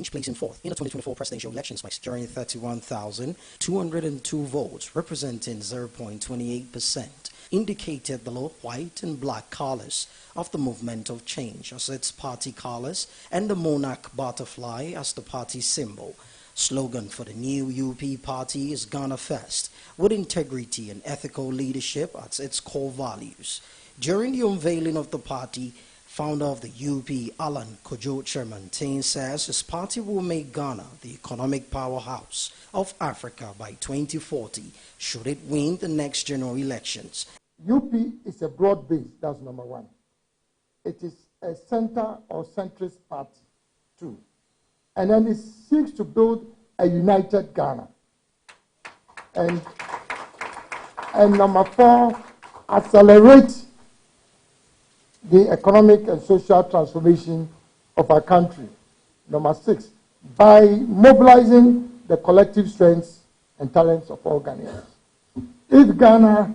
Change, placing fourth in the 2024 presidential elections by securing 31,202 votes, representing 0.28%, indicated the low white and black colors of the Movement of Change as its party colors and the monarch butterfly as the party symbol. Slogan for the new UP party is Ghana First, with integrity and ethical leadership as its core values. During the unveiling of the party, founder of the UP, Alan Kojo Chermantin, says his party will make Ghana the economic powerhouse of Africa by 2040, should it win the next general elections. UP is a broad base, that's number one. It is a center or centrist party, too. And then it seeks to build a united Ghana. And number four, accelerate the economic and social transformation of our country. Number six, by mobilizing the collective strengths and talents of all Ghanaians. If Ghana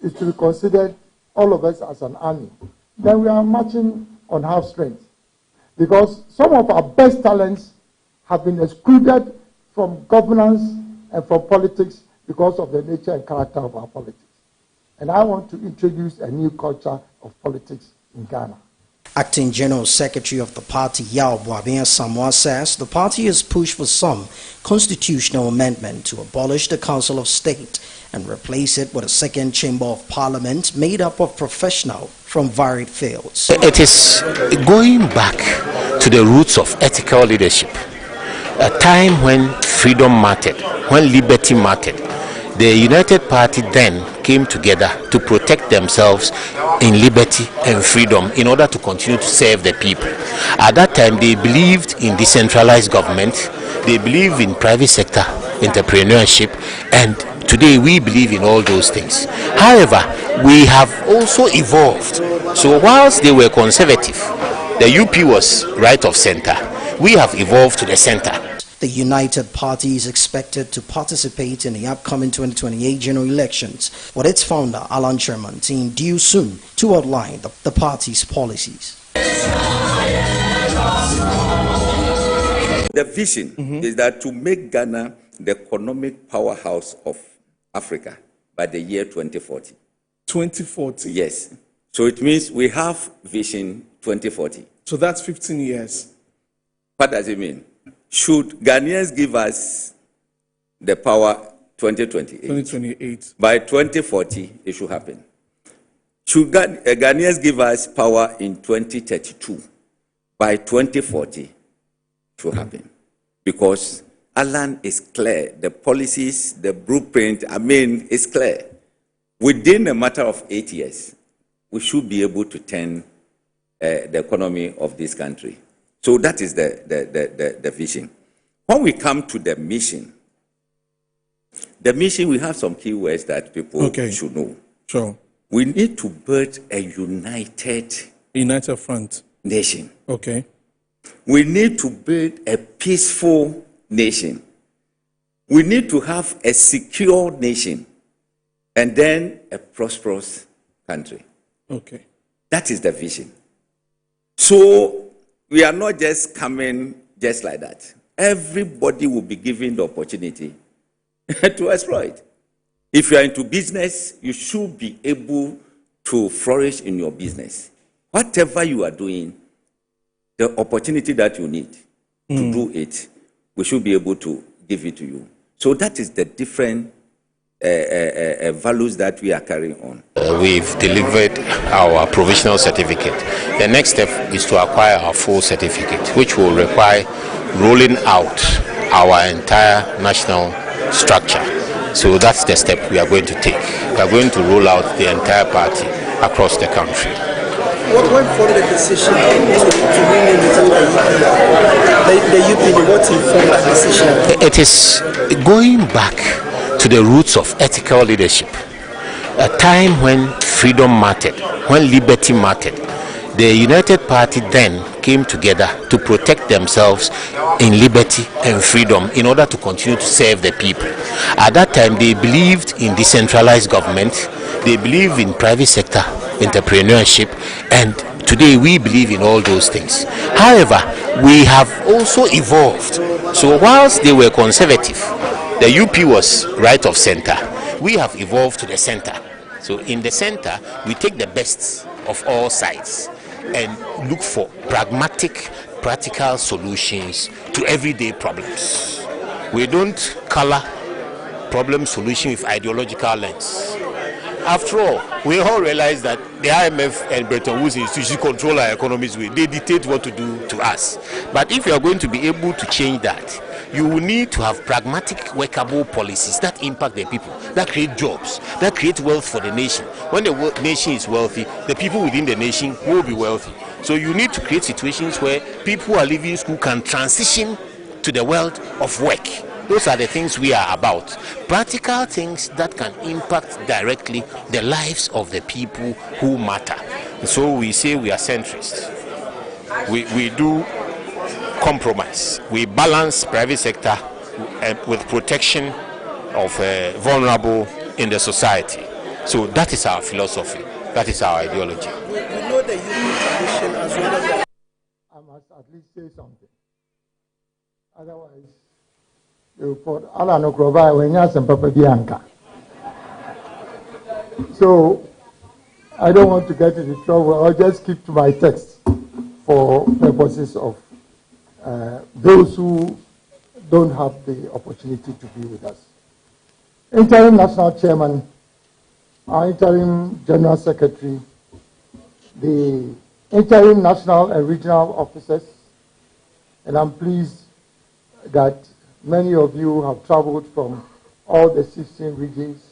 is to be considered, all of us as an army, then we are marching on half strength. Because some of our best talents have been excluded from governance and from politics because of the nature and character of our politics. And I want to introduce a new culture of politics in Ghana. Acting General Secretary of the party, Yao Boabin Samoa, says the party has pushed for some constitutional amendment to abolish the Council of State and replace it with a second chamber of parliament made up of professionals from varied fields. It is going back to the roots of ethical leadership, a time when freedom mattered, when liberty mattered. The United Party then came together to protect themselves in liberty and freedom in order to continue to serve the people. At that time, they believed in decentralized government, they believed in private sector entrepreneurship, and today we believe in all those things. However, we have also evolved. So whilst they were conservative, the UP was right of center, we have evolved to the center. The United Party is expected to participate in the upcoming 2028 general elections, with its founder, Alan Chermantin, due soon to outline the party's policies. The vision is that to make Ghana the economic powerhouse of Africa by the year 2040. 2040? Yes. So it means we have vision 2040. So that's 15 years. What does it mean? Should Ghanaians give us the power 2028? 2028. By 2040, it should happen. Should Ghanaians give us power in 2032? By 2040, it should happen. Because Alan is clear. The policies, the blueprint, is clear. Within a matter of 8 years, we should be able to turn the economy of this country. So that is the vision. When we come to the mission, we have some key words that people should know. Sure. We need to build a united front nation. Okay. We need to build a peaceful nation. We need to have a secure nation and then a prosperous country. Okay. That is the vision. So we are not just coming just like that. Everybody will be given the opportunity to exploit. If you are into business, you should be able to flourish in your business. Whatever you are doing, the opportunity that you need to do it, we should be able to give it to you. So that is the different values that we are carrying on. We've delivered our provisional certificate. The next step is to acquire our full certificate, which will require rolling out our entire national structure. So that's the step we are going to take. We are going to roll out the entire party across the country. What informed the decision to rename the UP? What informed that decision? It is going back to the roots of ethical leadership, a time when freedom mattered, when liberty mattered. The United Party then came together to protect themselves in liberty and freedom in order to continue to serve the people. At that time, they believed in decentralized government, they believed in private sector entrepreneurship, and Today, we believe in all those things. However, we have also evolved. So whilst they were conservative, the UP was right of center. We have evolved to the center. So in the center, we take the best of all sides and look for pragmatic, practical solutions to everyday problems. We don't color problem solution with ideological lens. After all, we all realize that the IMF and Bretton Woods institutions control our economies. They dictate what to do to us. But if you are going to be able to change that, you will need to have pragmatic, workable policies that impact the people, that create jobs, that create wealth for the nation. When the nation is wealthy, the people within the nation will be wealthy. So you need to create situations where people who are leaving school can transition to the world of work. Those are the things we are about. Practical things that can impact directly the lives of the people who matter. So we say we are centrist. We do compromise. We balance private sector with protection of vulnerable in the society. So that is our philosophy. That is our ideology. We know the youth tradition as well as... I must at least say something. Otherwise, the report, Alan Okrova, when you have some Papa Bianca. So, I don't want to get into trouble. I'll just keep to my text for purposes of those who don't have the opportunity to be with us. Interim National Chairman, our Interim General Secretary, the Interim National and Regional Officers, and I'm pleased that many of you have traveled from all the 16 regions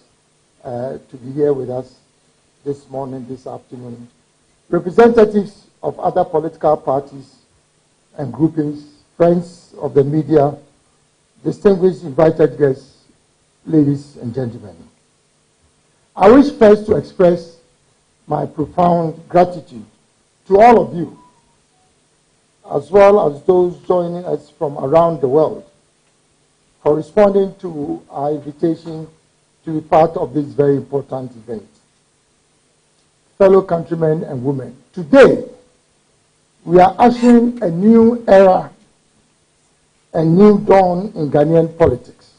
to be here with us this morning, this afternoon. Representatives of other political parties and groupings, friends of the media, distinguished invited guests, ladies and gentlemen. I wish first to express my profound gratitude to all of you, as well as those joining us from around the world, for responding to our invitation to be part of this very important event. Fellow countrymen and women, today we are ushering a new era, a new dawn in Ghanaian politics.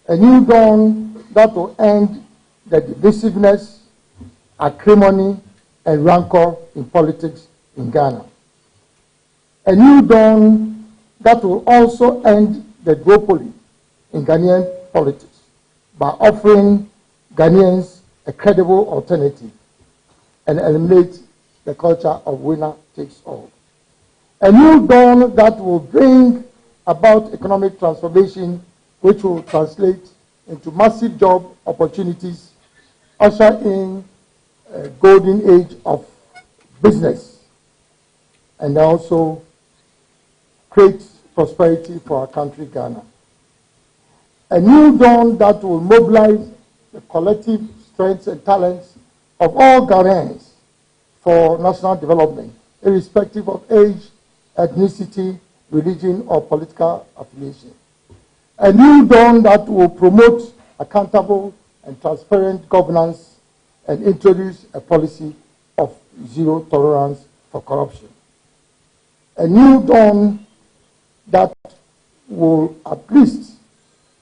A new dawn that will end the divisiveness, acrimony, and rancor in politics in Ghana. A new dawn that will also end the duopoly in Ghanaian politics by offering Ghanaians a credible alternative and eliminate the culture of winner takes all. A new dawn that will bring about economic transformation which will translate into massive job opportunities, usher in a golden age of business, and also create prosperity for our country, Ghana. A new dawn that will mobilize the collective strengths and talents of all Ghanaians for national development, irrespective of age, ethnicity, religion, or political affiliation. A new dawn that will promote accountable and transparent governance and introduce a policy of zero tolerance for corruption. A new dawn that will at least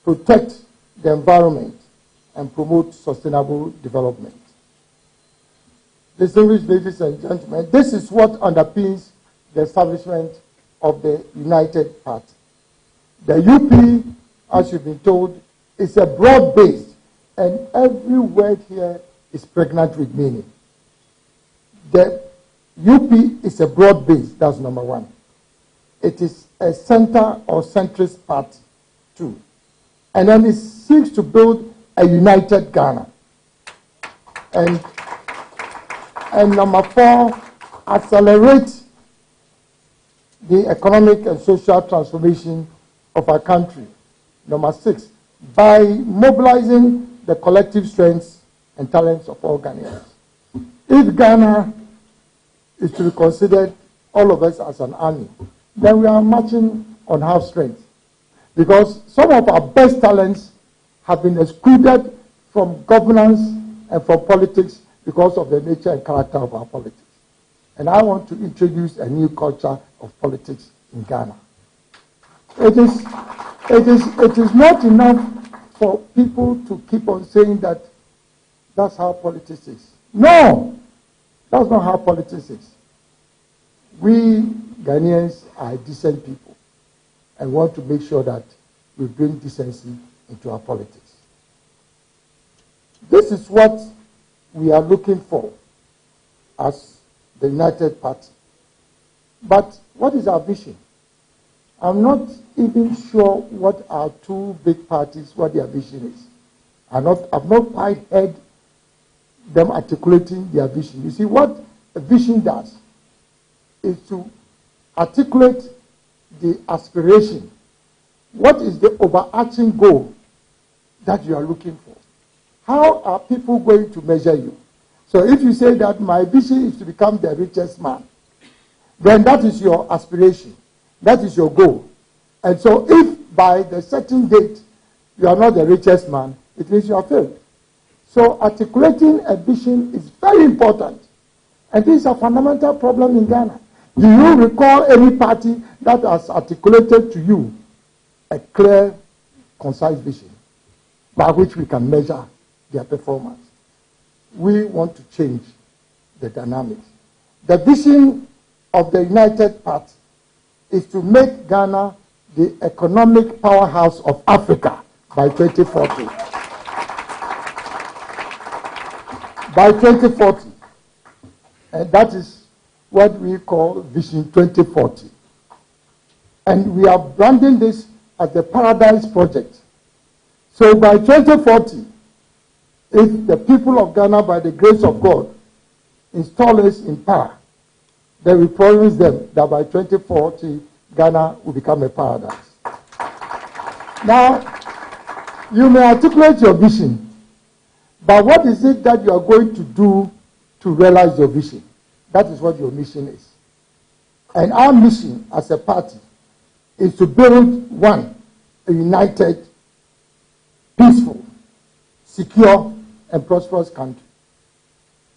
protect the environment and promote sustainable development. Distinguished ladies and gentlemen, this is what underpins the establishment of the United Party. The UP, as you've been told, is a broad-based, and every word here is pregnant with meaning. The UP is a broad-based, that's number one. It is a center or centrist party, too. And then it seeks to build a united Ghana. And number four, accelerate the economic and social transformation of our country. Number six, by mobilizing the collective strengths and talents of all Ghanaians. If Ghana is to be considered, all of us, as an army, then we are marching on half strength. Because some of our best talents have been excluded from governance and from politics because of the nature and character of our politics. And I want to introduce a new culture of politics in Ghana. It is not enough for people to keep on saying that that's how politics is. No, that's not how politics is. We Ghanaians are decent people and want to make sure that we bring decency into our politics. This is what we are looking for as the United Party. But what is our vision? I'm not even sure what our two big parties, what their vision is. I've not quite heard them articulating their vision. You see, what a vision does is to articulate the aspiration. What is the overarching goal that you are looking for? How are people going to measure you? So if you say that my vision is to become the richest man, then that is your aspiration. That is your goal. And so if by the certain date you are not the richest man, it means you are failed. So articulating a vision is very important. And this is a fundamental problem in Ghana. Do you recall any party that has articulated to you a clear, concise vision by which we can measure their performance? We want to change the dynamics. The vision of the United Party is to make Ghana the economic powerhouse of Africa by 2040. By 2040. And that is what we call Vision 2040. And we are branding this as the Paradise Project. So by 2040, if the people of Ghana, by the grace of God, install us in power, then we promise them that by 2040, Ghana will become a paradise. Now, you may articulate your vision, but what is it that you are going to do to realize your vision? That is what your mission is. And our mission as a party is to build one, a united, peaceful, secure, and prosperous country.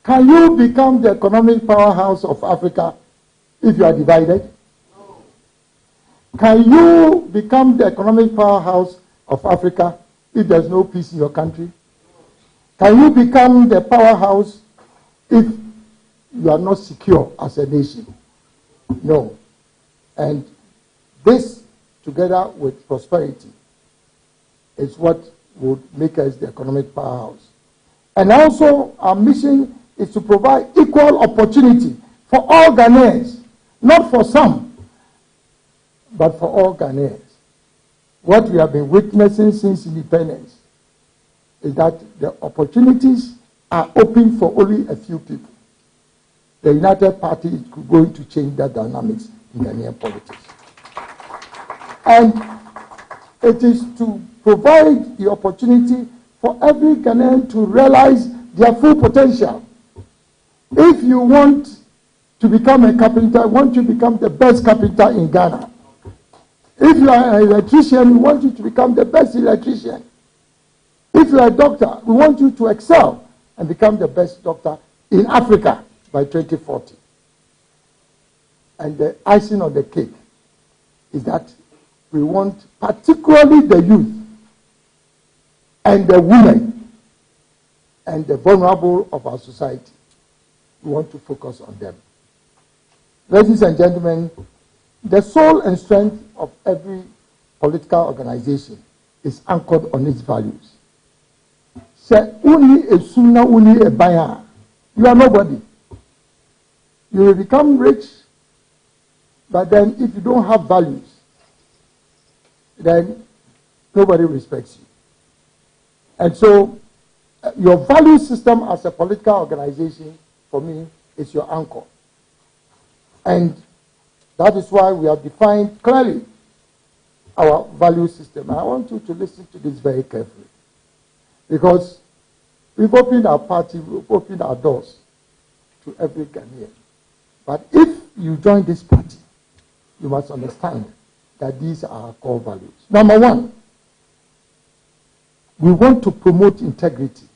Can you become the economic powerhouse of Africa if you are divided? No. Can you become the economic powerhouse of Africa if there's no peace in your country? Can you become the powerhouse if you are not secure as a nation? No. And this, together with prosperity, is what would make us the economic powerhouse. And also, our mission is to provide equal opportunity for all Ghanaians, not for some, but for all Ghanaians. What we have been witnessing since independence is that the opportunities are open for only a few people. The United Party is going to change that dynamics in Ghanaian politics. And it is to provide the opportunity for every Ghanaian to realize their full potential. If you want to become a carpenter, want to become the best carpenter in Ghana. If you are an electrician, we want you to become the best electrician. If you are a doctor, we want you to excel and become the best doctor in Africa by 2040. And the icing on the cake is that we want particularly the youth and the women and the vulnerable of our society. We want to focus on them. Ladies and gentlemen, the soul and strength of every political organization is anchored on its values. Say, uni esuna uni ebaya. You are nobody. You will become rich, but then if you don't have values, then nobody respects you. And so, your value system as a political organization, for me, is your anchor. And that is why we have defined clearly our value system. And I want you to listen to this very carefully. Because we've opened our party, we've opened our doors to every Ghanaian. But if you join this party, you must understand that these are our core values. Number one, we want to promote integrity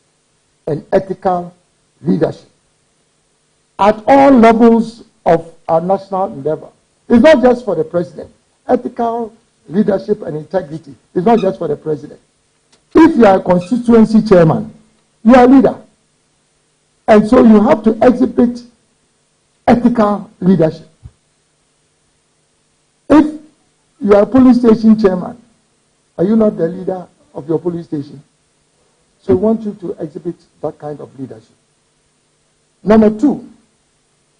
and ethical leadership at all levels of our national endeavor. It's not just for the president. Ethical leadership and integrity is not just for the president. If you are a constituency chairman, you are a leader. And so you have to exhibit ethical leadership. If you are a police station chairman, are you not the leader of your police station? So we want you to exhibit that kind of leadership. Number two,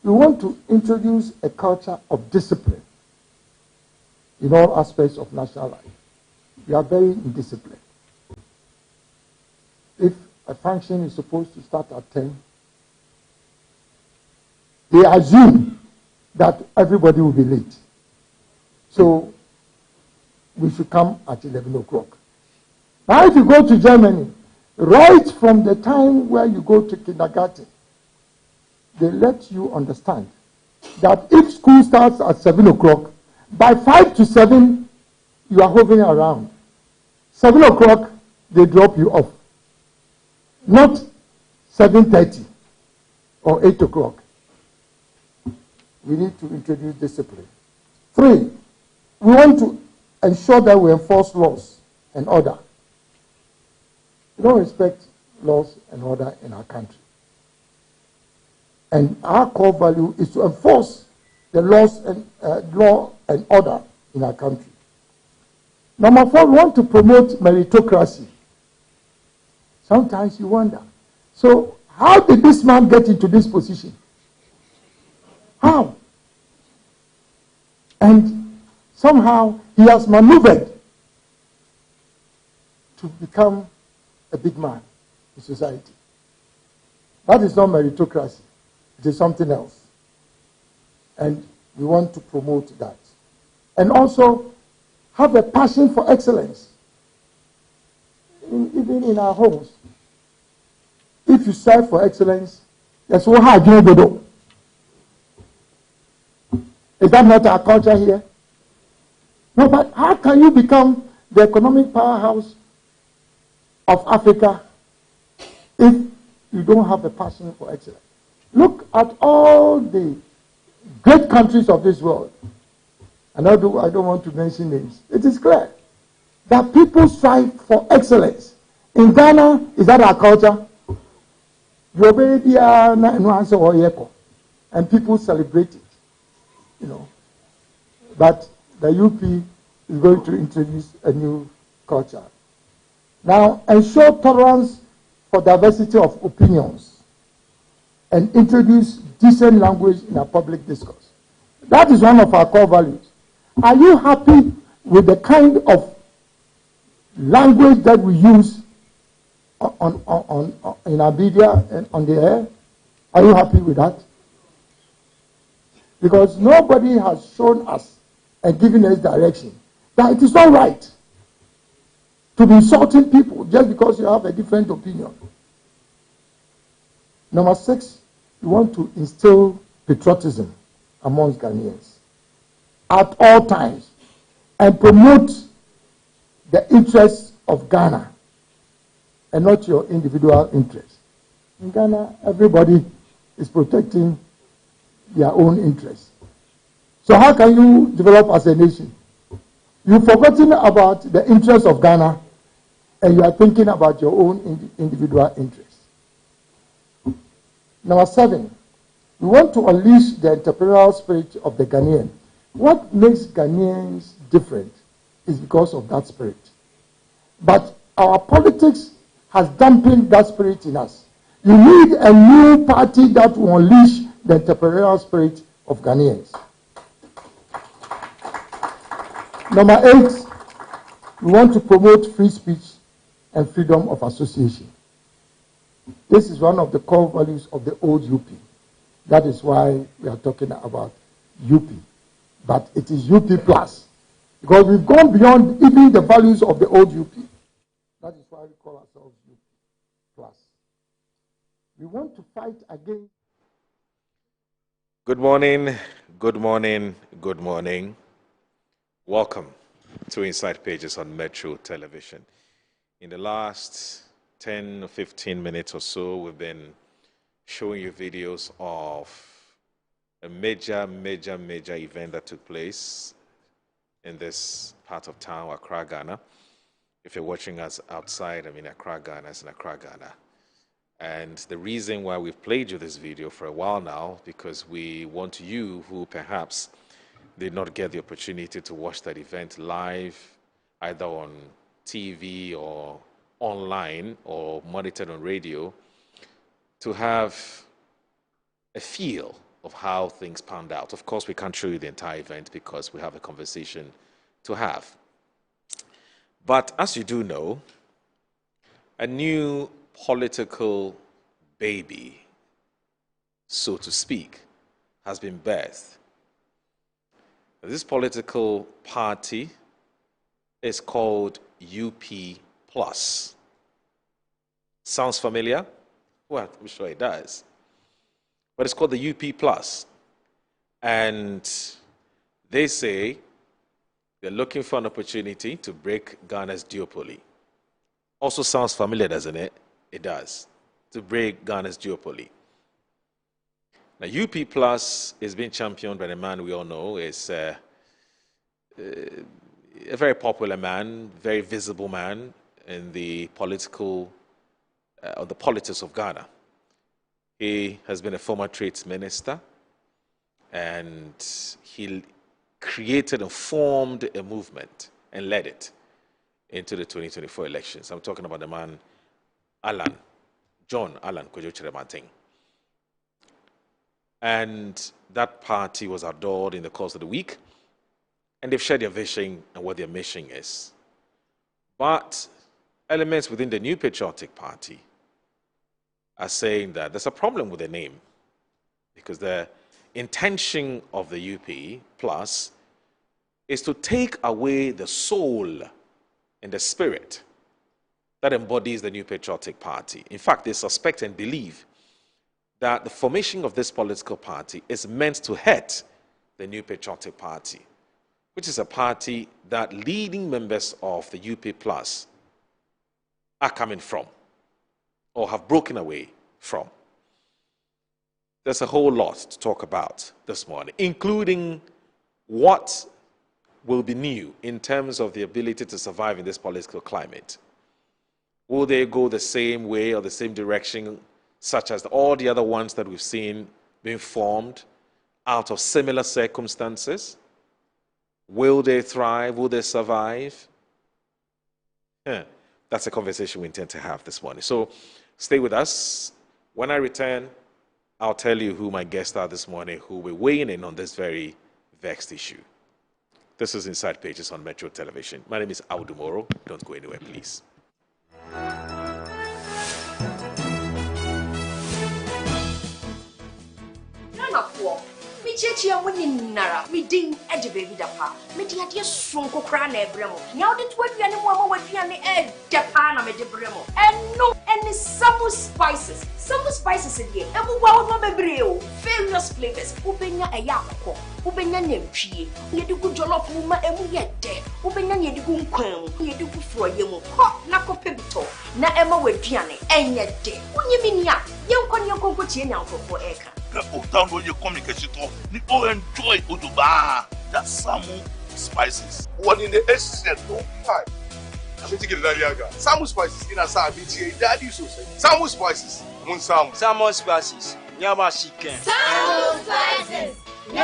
we want to introduce a culture of discipline in all aspects of national life. We are very indisciplined. If a function is supposed to start at 10, they assume that everybody will be late. So we should come at 11 o'clock. Now if you go to Germany, right from the time where you go to kindergarten, they let you understand that if school starts at 7 o'clock, by 5 to 7, you are hovering around. 7 o'clock, they drop you off. Not 7:30 or 8 o'clock. We need to introduce discipline. 3, we want to ensure that we enforce laws and order. We don't respect laws and order in our country. And our core value is to enforce the laws and law and order in our country. Number 4, we want to promote meritocracy. Sometimes you wonder, so how did this man get into this position? How? And somehow he has maneuvered to become a big man in society. That is not meritocracy. It is something else. And we want to promote that. And also have a passion for excellence. Even in our homes. If you strive for excellence, that's what I do. Is that not our culture here? No, but how can you become the economic powerhouse of Africa if you don't have a passion for excellence? Look at all the great countries of this world. And I don't want to mention names. It is clear that people strive for excellence. In Ghana, is that our culture? And people celebrate it. You know. But the UP is going to introduce a new culture. Now, ensure tolerance for diversity of opinions and introduce decent language in our public discourse. That is one of our core values. Are you happy with the kind of language that we use in our media and on the air? Are you happy with that? Because nobody has shown us and given us direction that it is not right to be insulting people just because you have a different opinion. Number 6, we want to instill patriotism amongst Ghanaians at all times and promote the interests of Ghana and not your individual interests. In Ghana, everybody is protecting their own interests. So how can you develop as a nation? You've forgotten about the interests of Ghana and you are thinking about your own individual interests. Number 7, we want to unleash the entrepreneurial spirit of the Ghanaian. What makes Ghanaians different is because of that spirit. But our politics has dampened that spirit in us. You need a new party that will unleash the entrepreneurial spirit of Ghanaians. Number 8, we want to promote free speech and freedom of association. This is one of the core values of the old UP. That is why we are talking about UP. But it is UP plus. Because we've gone beyond even the values of the old UP. That is why we call ourselves UP plus. We want to fight against. Good morning, good morning, good morning. Welcome to Inside Pages on Metro Television. In the last 10 or 15 minutes or so, we've been showing you videos of a major event that took place in this part of town, Accra, Ghana. If you're watching us outside, I mean Accra, Ghana, it's in Accra, Ghana. And the reason why we've played you this video for a while now, because we want you who perhaps did not get the opportunity to watch that event live, either on TV or online or monitored on radio, to have a feel of how things panned out. Of course, we can't show you the entire event because we have a conversation to have. But as you do know, a new political baby, so to speak, has been birthed. This political party is called UP Plus. Sounds familiar? Well, I'm sure it does. But it's called the UP Plus. And they say they're looking for an opportunity to break Ghana's duopoly. Also sounds familiar, doesn't it? It does. To break Ghana's duopoly. Now, UP Plus is being championed by a man we all know is a very popular man, very visible man in the political, the politics of Ghana. He has been a former trades minister, and he created and formed a movement and led it into the 2024 elections. I'm talking about the man, John Allan Kwadwo Kyerematen. And that party was adored in the course of the week, and they've shared their vision and what their mission is. But elements within the New Patriotic Party are saying that there's a problem with the name, because the intention of the UP Plus is to take away the soul and the spirit that embodies the New Patriotic Party. In fact, they suspect and believe that the formation of this political party is meant to hurt the New Patriotic Party, which is a party that leading members of the UP Plus are coming from or have broken away from. There's a whole lot to talk about this morning, including what will be new in terms of the ability to survive in this political climate. Will they go the same way or the same direction, such as all the other ones that we've seen being formed out of similar circumstances? Will they thrive? Will they survive? That's a conversation we intend to have this morning. So stay with us. When I return, I'll tell you who my guests are this morning who will be weighing in on this very vexed issue. This is Inside Pages on Metro Television. My name is Audu Moro. Don't go anywhere, please. Chia Nara, me ding edge baby dapa. Me dear swunko cran ebremo. Now the 20 animal would be an egg Japan me de bremo. And no any summer spices. Summer spices in here. And wow no bebreo. Various flavors. Ubenya a yako. Ubenya nemchi. You do good jollof muma emu yet. Ubenya ye do quam. You do for you. Hot nako pibito. Na Emma with Piane. And yet day. When you mean ya, you can you go to your for eka. Down when you communicate to you all enjoy Uduba, that Samu spices. What in the essence don't fight. I'm thinking that Yaga. Samu spices in a Sabi, daddy so say. Samu spices, Moon Samu. Samu spices, Yama chicken. Samu spices. In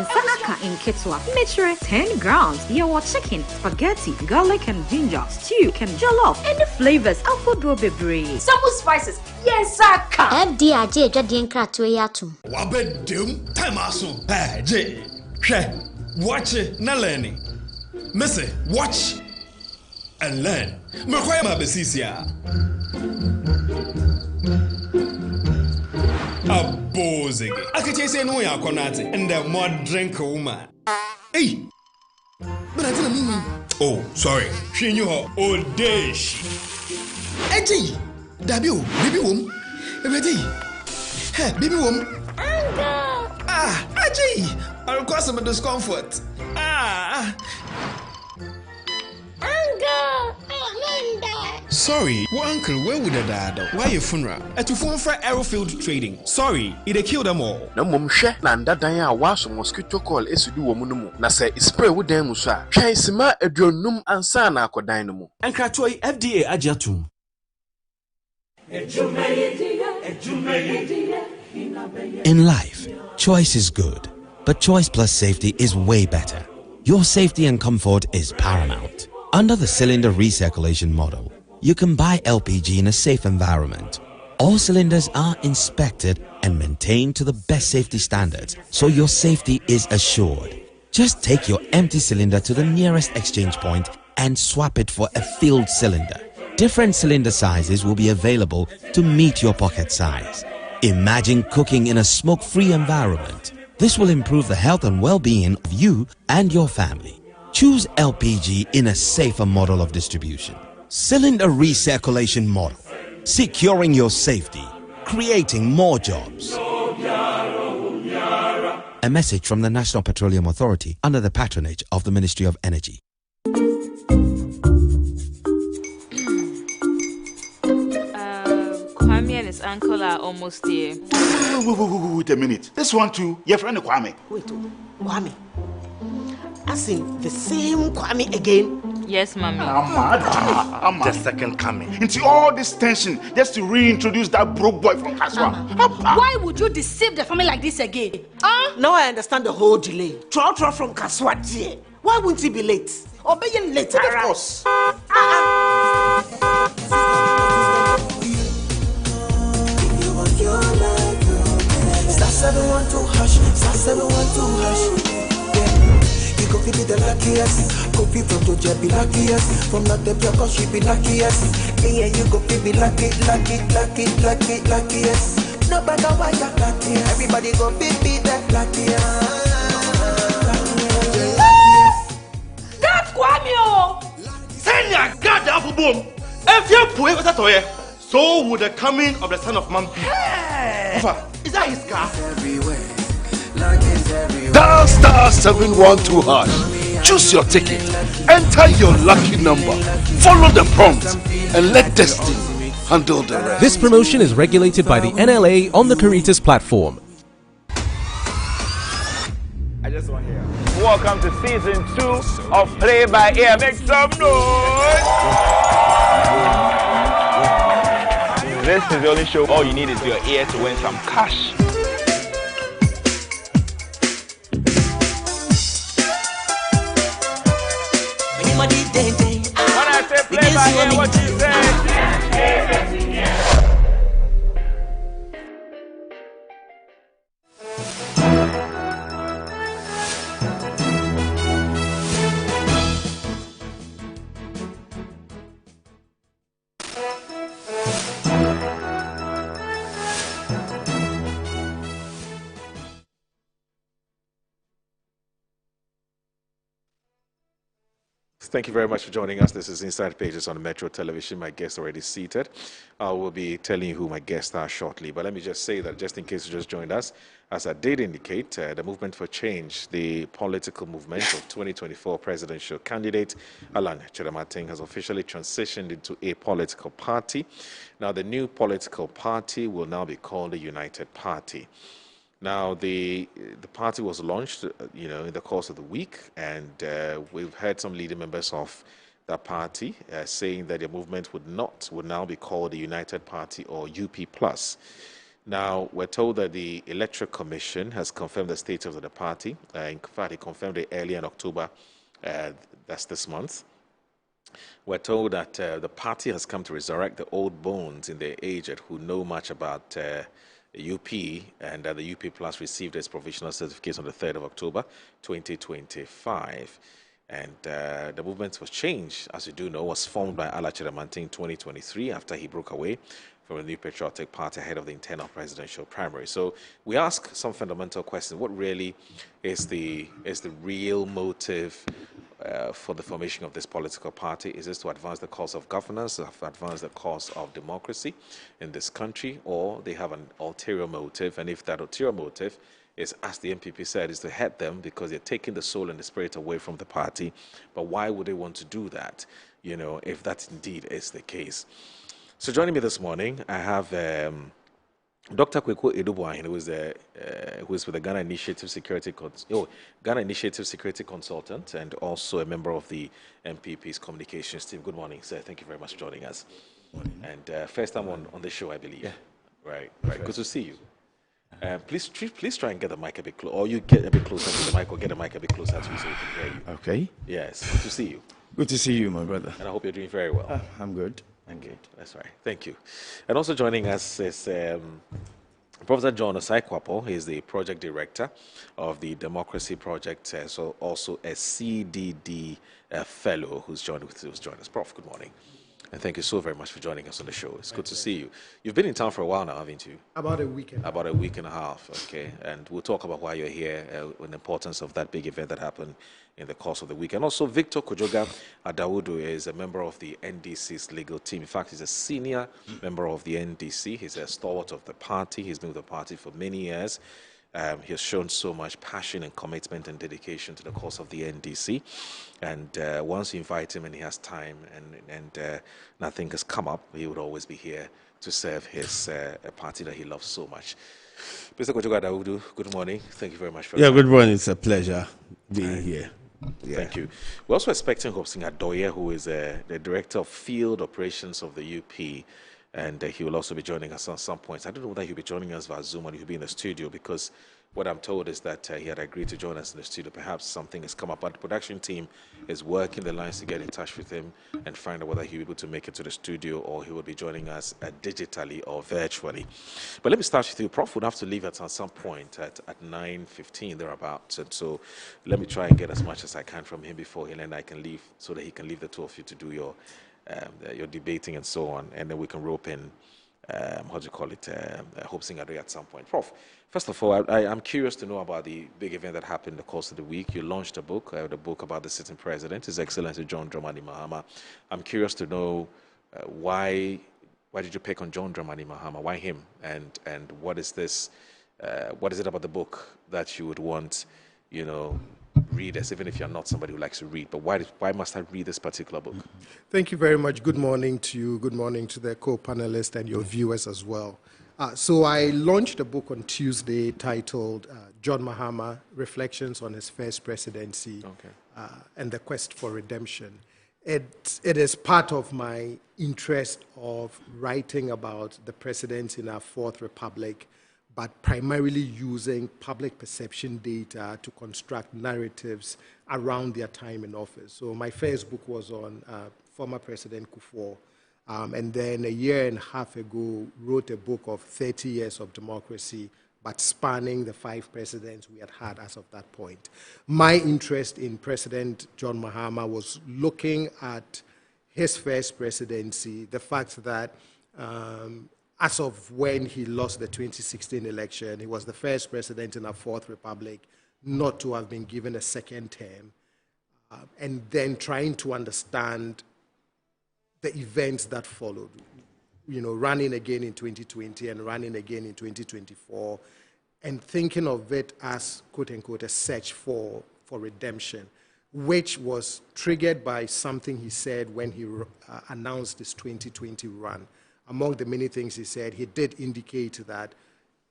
Sanaka in Kitwa, mixture 10 grams, your chicken, spaghetti, garlic and ginger, stew, can jollof, and the flavors Alpha Bebre. Samu spices, yes, Saka. FDRJ Jadien Kratwayatu. Wabedum, Tamaso, J. Watch it, na learning. Missy, watch and learn. Makwema Besisia. Abozig. I can say no yakonati and the more drink woman. Hey, but I didn't mean. Oh, sorry. She knew her. Oh, dish. Eddie, Dabio, baby womb. Ready? Hey, baby womb. Ah, Eddie. I'll cause some discomfort. Ah. Sorry, well, uncle, where would the dad? Why your funeral? At your phone for Aerofield Trading. Sorry, it killed them all. Na mumshe na ndadanya waso mosquito coil esudu wo munumu. Na se spray wo dan mu so a. Hwan sima adronum ansa na akodan no mu. Enkratoi FDA agiatum. In life, choice is good, but choice plus safety is way better. Your safety and comfort is paramount. Under the cylinder recirculation model, you can buy LPG in a safe environment. All cylinders are inspected and maintained to the best safety standards, so your safety is assured. Just take your empty cylinder to the nearest exchange point and swap it for a filled cylinder. Different cylinder sizes will be available to meet your pocket size. Imagine cooking in a smoke-free environment. This will improve the health and well-being of you and your family. Choose LPG in a safer model of distribution. Cylinder recirculation model, securing your safety, creating more jobs. A message from the National Petroleum Authority under the patronage of the Ministry of Energy. Kwame and his uncle are almost here. Wait a minute. This one too, your friend Kwame. Wait, Kwame. As in the same Kwame again? Yes, Mommy. I'm the second coming. Into all this tension just to reintroduce that broke boy from Kaswa. Why would you deceive the family like this again? Now I understand the whole delay. Troll from Kaswa, dear. Why wouldn't he be late? Or be late? Of course. Star 712 hash, star 712 hash. You go be the luckiest. Copy from Georgia be luckiest. From not the block, she be luckiest. Yeah, you go be luckiest. No matter why you're lucky, everybody go be that luckiest. That's Kwame! Send your God down for boom. If you're poor, what's that to you? So would the coming of the Son of Man be. Hey. Is that his car? Dial star 712 hash. Choose your ticket. Enter your lucky number. Follow the prompts and let destiny handle the rest. This promotion is regulated by the NLA on the Caritas platform. I just want to hear. Welcome to season 2 of Play by Ear. Make some noise. This is the only show. All you need is your ear to win some cash. When I say play by ear, what you say? Thank you very much for joining us. This is Inside Pages on Metro Television. My guests already seated. I will be telling you who my guests are shortly. But let me just say that just in case you just joined us, as I did indicate, the Movement for Change, the political movement of 2024 presidential candidate, Alan Kyerematen, has officially transitioned into a political party. Now, the new political party will now be called the United Party. Now, the party was launched, in the course of the week, and we've heard some leading members of that party saying that their movement would now be called the United Party or UP+. Now, we're told that the Electoral Commission has confirmed the status of the party. In fact, it confirmed it earlier in October, that's this month. We're told that the party has come to resurrect the old bones in their aged who know much about UP, and the UP Plus received its provisional certificate on the 3rd of October 2025. And the movement was changed, as you do know, was formed by Alan Kyerematen in 2023 after he broke away from the New Patriotic Party ahead of the internal presidential primary. So we ask some fundamental questions. What really is the real motive for the formation of this political party? Is this to advance the cause of governance, to advance the cause of democracy in this country, or they have an ulterior motive? And if that ulterior motive is, as the MPP said, is to hurt them because they're taking the soul and the spirit away from the party, but why would they want to do that? if that indeed is the case. So joining me this morning, I have Dr. Kweku Edubwan, who is with the Ghana Initiative Security Consultant and also a member of the MPP's communications team. Good morning, sir. Thank you very much for joining us. And first time on the show, I believe. Yeah. Right. Good to see you. Please try and get the mic a bit closer, or you get a bit closer to the mic, or get the mic a bit closer to you so we can hear you. Okay. Yes. Good to see you. Good to see you, my brother. And I hope you're doing very well. I'm good. Okay, that's right. Thank you. And also joining us is Professor John Osai-Kwapo. He is the project director of the Democracy Project, so also a CDD fellow who's joined us. Prof, good morning. And thank you so very much for joining us on the show. It's good to see you. You've been in town for a while now, haven't you? About a week. About a week and a half, okay. And we'll talk about why you're here and the importance of that big event that happened in the course of the week. And also Victor Kojoga Adawudu is a member of the NDC's legal team. In fact, he's a senior member of the NDC. He's a stalwart of the party. He's been with the party for many years. He has shown so much passion and commitment and dedication to the cause of the NDC. And once you invite him and he has time and nothing has come up, he would always be here to serve his party that he loves so much. Mr. Kojoga Adawudu, good morning. Thank you very much for your time. Good morning. It's a pleasure being here. Yeah. Thank you. We're also expecting Hobson Adoye, who is the Director of Field Operations of the UP, and he will also be joining us on some points. I don't know whether he'll be joining us via Zoom or he'll be in the studio, because what I'm told is that he had agreed to join us in the studio. Perhaps something has come up, but the production team is working the lines to get in touch with him and find out whether he'll be able to make it to the studio or he will be joining us digitally or virtually. But let me start with you. Prof would have to leave at some point at 9:15 thereabouts, and so let me try and get as much as I can from him before he and I can leave, so that he can leave the two of you to do your debating and so on, and then we can rope in Hobson Adoye at some point. Prof, first of all, I'm curious to know about the big event that happened in the course of the week. You launched a book, the book about the sitting president, His Excellency John Dramani Mahama. I'm curious to know why did you pick on John Dramani Mahama? Why him? And what is this? What is it about the book that you would want, readers, even if you're not somebody who likes to read, but why must I read this particular book? Thank you very much. Good morning to you. Good morning to the co-panelists and your viewers as well. So I launched a book on Tuesday titled John Mahama, Reflections on His First Presidency and the Quest for Redemption. It is part of my interest of writing about the presidents in our Fourth Republic, but primarily using public perception data to construct narratives around their time in office. So my first book was on former President Kufuor, and then a year and a half ago wrote a book of 30 years of democracy, but spanning the 5 presidents we had as of that point. My interest in President John Mahama was looking at his first presidency, the fact that as of when he lost the 2016 election, he was the first president in our Fourth Republic not to have been given a second term, and then trying to understand the events that followed, running again in 2020 and running again in 2024, and thinking of it as, quote unquote, a search for redemption, which was triggered by something he said when he announced his 2020 run. Among the many things he said, he did indicate that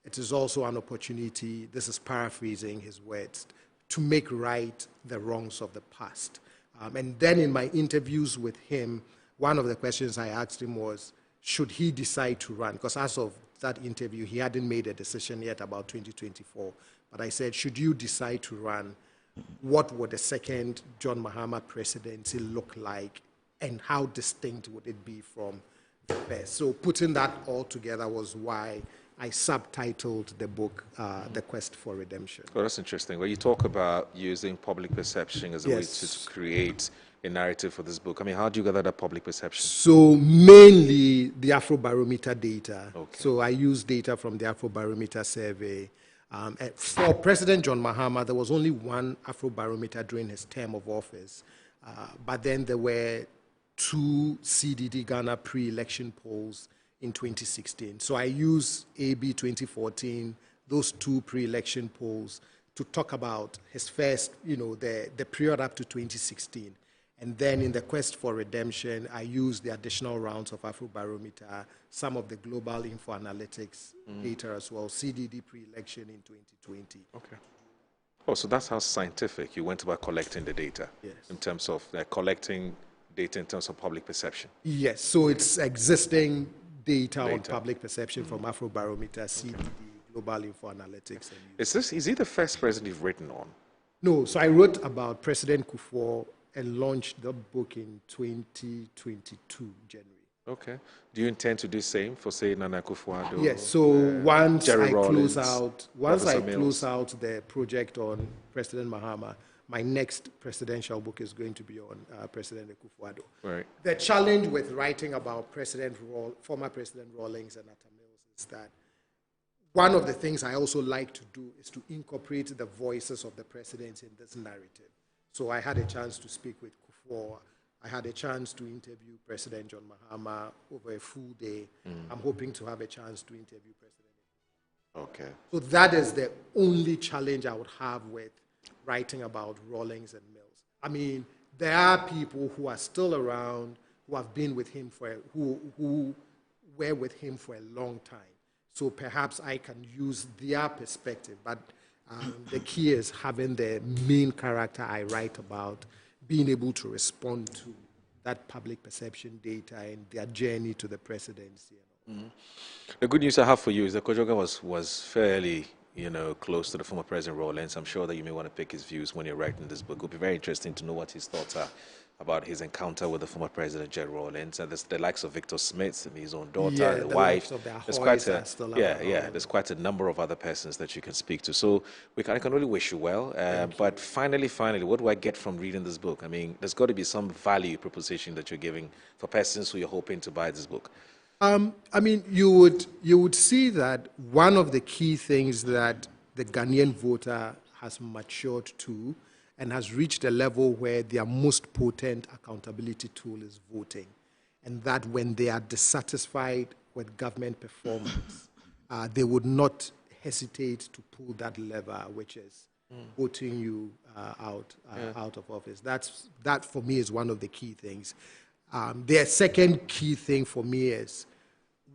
it is also an opportunity, this is paraphrasing his words, to make right the wrongs of the past. And then in my interviews with him, one of the questions I asked him was, should he decide to run? Because as of that interview, he hadn't made a decision yet about 2024. But I said, should you decide to run, what would the second John Mahama presidency look like, and how distinct would it be from the best? So putting that all together was why I subtitled the book, The Quest for Redemption. Well, that's interesting. Well, you talk about using public perception as a way to create a narrative for this book. I mean, how do you gather that public perception? So mainly the Afrobarometer data. Okay. So I use data from the Afrobarometer survey. For President John Mahama, there was only one Afrobarometer during his term of office. But then there were 2 CDD Ghana pre-election polls in 2016. So I use AB 2014, those 2 pre-election polls, to talk about his first, the period up to 2016. And then in the quest for redemption, I used the additional rounds of Afrobarometer, some of the global info analytics data as well, CDD pre-election in 2020. Okay. Oh, so that's how scientific you went about collecting the data. Yes. In terms of collecting data in terms of public perception. Yes, so it's existing data on public perception from Afrobarometer, CDD, global info analytics. Is he the first president you've written on? No, so I wrote about President Kufuor and launched the book in 2022, January. Okay. Do you intend to do the same for, say, Nana Akufo-Addo? Yes, so once Jerry I Rawlings, close out the project on President Mahama, my next presidential book is going to be on President Akufo-Addo. Right. The challenge with writing about former President Rawlings and Atta Mills is that one of the things I also like to do is to incorporate the voices of the presidents in this narrative. So I had a chance to speak with Kufuor. I had a chance to interview President John Mahama over a full day. I'm hoping to have a chance to interview President. Okay. So that is the only challenge I would have with writing about Rawlings and Mills. I mean, there are people who are still around, who have been with him who were with him for a long time. So perhaps I can use their perspective, but the key is having the main character I write about being able to respond to that public perception data and their journey to the presidency. The good news I have for you is that Kojoga was fairly, close to the former President Rawlings. I'm sure that you may want to pick his views when you're writing this book. It will be very interesting to know what his thoughts are about his encounter with the former President Jerry Rawlings, and there's the likes of Victor Smith and his own daughter, the wife. There's quite a number of other persons that you can speak to. So I can only wish you well. But finally, what do I get from reading this book? I mean, there's got to be some value proposition that you're giving for persons who you're hoping to buy this book. I mean, you would see that one of the key things that the Ghanaian voter has matured to and has reached a level where their most potent accountability tool is voting, and that when they are dissatisfied with government performance, they would not hesitate to pull that lever, which is voting you out of office. That for me is one of the key things. The second key thing for me is,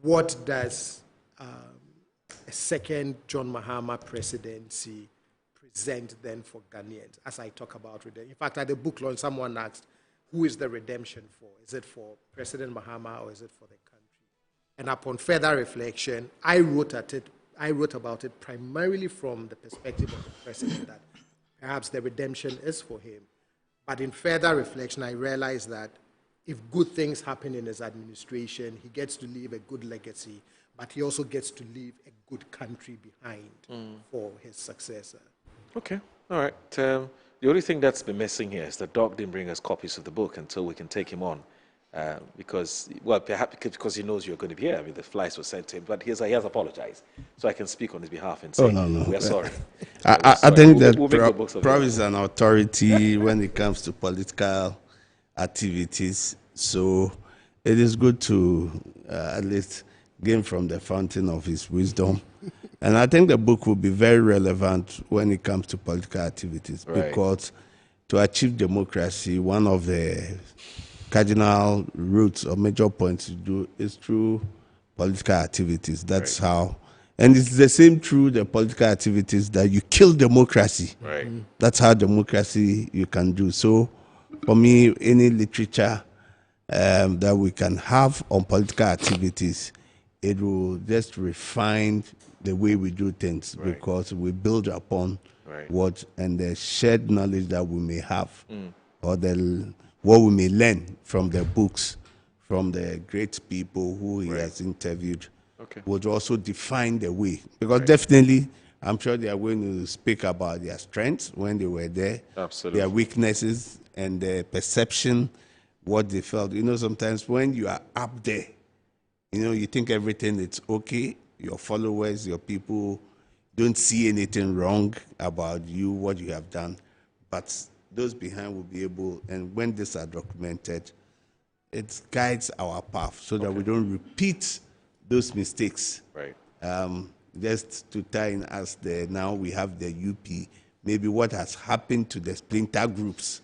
what does a second John Mahama presidency present then for Ghanaians, as I talk about redemption? In fact, at the book launch, someone asked, who is the redemption for? Is it for President Mahama or is it for the country? And upon further reflection, I wrote about it primarily from the perspective of the president, that perhaps the redemption is for him. But in further reflection, I realized that if good things happen in his administration, he gets to leave a good legacy, but he also gets to leave a good country behind for his successor. Okay, all right. The only thing that's been missing here is that Doc didn't bring us copies of the book until we can take him on. Perhaps because he knows you're going to be here. I mean, the flights were sent to him, but he has apologized. So I can speak on his behalf and say, we are sorry. I think that Prof is an authority when it comes to political activities. So it is good to at least gain from the fountain of his wisdom. And I think the book will be very relevant when it comes to political activities, because to achieve democracy, one of the cardinal roots or major points to do is through political activities. That's how. And it's the same through the political activities that you kill democracy. That's how democracy you can do. So for me, any literature that we can have on political activities, it will just refine the way we do things, because we build upon what and the shared knowledge that we may have, or what we may learn from the books, from the great people who he has interviewed, would also define the way. Because definitely, I'm sure they are going to speak about their strengths when they were there, their weaknesses, and their perception, what they felt. Sometimes when you are up there, you think everything is okay. Your followers, your people don't see anything wrong about you, what you have done. But those behind will be able, and when these are documented, it guides our path so that we don't repeat those mistakes. Just to tie in as now we have the UP, maybe what has happened to the splinter groups.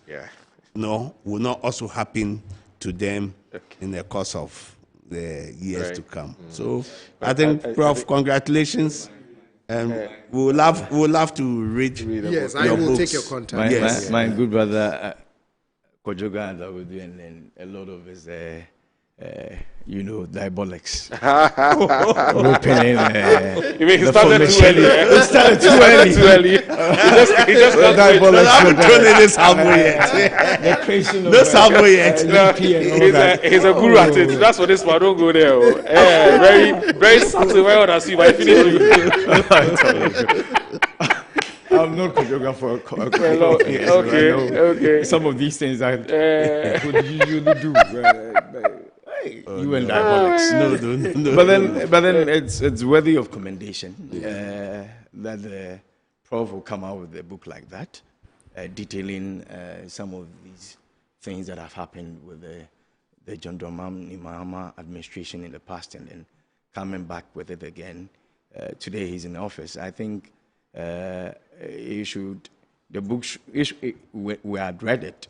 will not also happen to them in the course of the years to come. So I think, Prof, congratulations. And we'll love to read. Yes, I will take your contact. My good brother Kojoga and then a lot of his diabolics. You mean he started too early? He started too early. He just not turning this halfway yet. The creation of this halfway yet. He's a guru at it. That's for this one. Don't go there. Very, very subtle. Very hard to see. But I finish you. I'm not Kojoga for okay. Some of these things I could usually do. You and diabolics. No. But then it's worthy of commendation that the Prof will come out with a book like that, detailing some of these things that have happened with the John Dramani Mahama administration in the past, and then coming back with it again. Today he's in office. I think he should. The book, we had read it.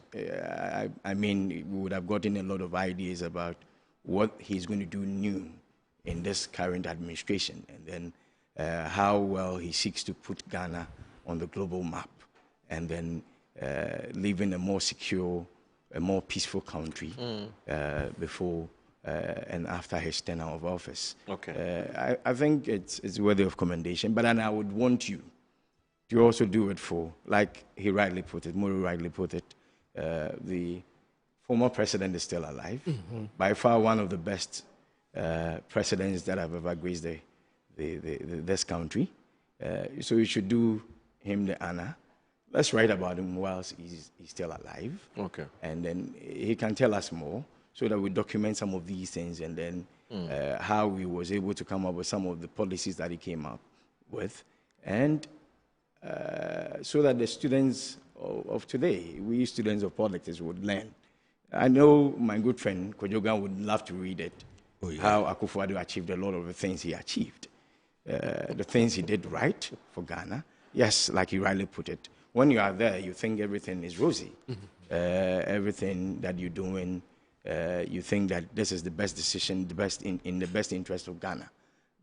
I mean, we would have gotten a lot of ideas about what he's going to do new in this current administration, and then how well he seeks to put Ghana on the global map, and then leaving a more secure, a more peaceful country before and after his tenure of office. Okay. I think it's worthy of commendation, but then I would want you to also do it for, like he rightly put it, Muru rightly put it, the former president is still alive. By far one of the best presidents that have ever graced this country. So you should do him the honor. Let's write about him whilst he's still alive. Okay. And then he can tell us more so that we document some of these things, and then how he was able to come up with some of the policies that he came up with. And so that the students of today, we students of politics, would learn. I know my good friend Kojoga would love to read it, how Akufo-Addo achieved a lot of the things he achieved, the things he did right for Ghana. Yes, like you rightly put it, when you are there, you think everything is rosy. Everything that you're doing, you think that this is the best decision, the best in the best interest of Ghana.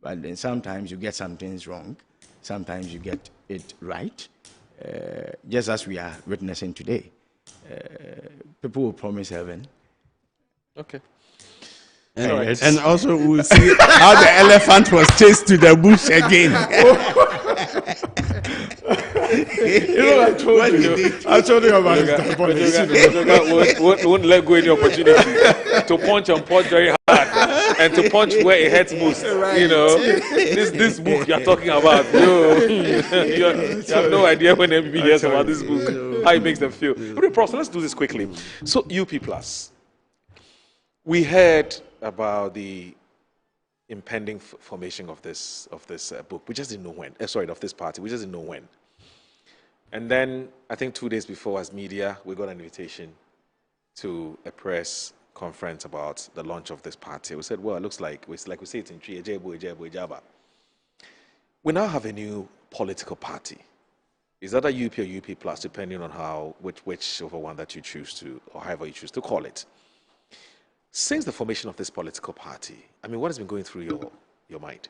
But then sometimes you get some things wrong, sometimes you get it right, just as we are witnessing today. People will promise heaven. Okay. And also we'll see how the elephant was chased to the bush again. I told you about it. Won't let go any opportunity to punch and punch very hard, and to punch where it hurts most. You know, this book you're talking about, you have no idea when MPP hears about this book, how it makes them feel. But Prof, let's do this quickly. So UP Plus, we heard about the impending formation of this book. We just didn't know when. Of this party. We just didn't know when. And then I think 2 days before, as media, we got an invitation to a press conference about the launch of this party. We said, well, it looks like we say it in Tree, Ejabo. We now have a new political party. Is that a UP or UP Plus, depending on whichever one that you choose to, or however you choose to call it. Since the formation of this political party, I mean, what has been going through your mind?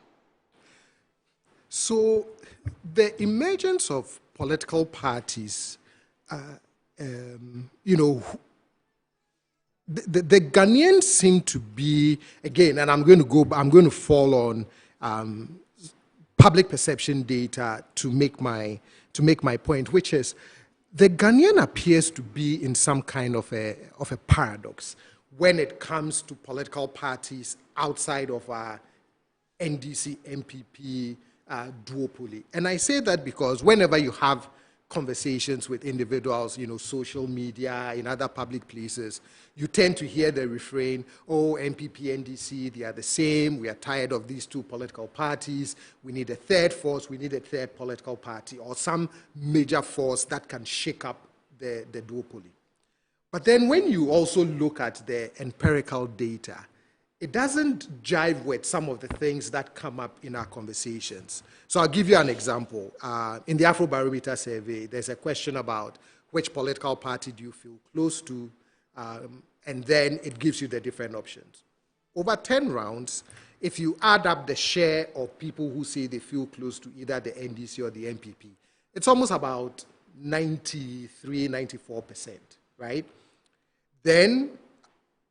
So the emergence of political parties, the Ghanaians seem to be, again, and I'm going to fall on public perception data to make my point, which is the Ghanaian appears to be in some kind of a paradox when it comes to political parties outside of our NDC, MPP duopoly. And I say that because whenever you have conversations with individuals, social media, in other public places, you tend to hear the refrain, oh, MPP, NDC, they are the same, we are tired of these two political parties, we need a third force, we need a third political party, or some major force that can shake up the duopoly. But then when you also look at the empirical data, it doesn't jive with some of the things that come up in our conversations. So I'll give you an example. In the Afrobarometer survey, there's a question about which political party do you feel close to, and then it gives you the different options. Over 10 rounds, if you add up the share of people who say they feel close to either the NDC or the NPP, it's almost about 93, 94%, right? Then,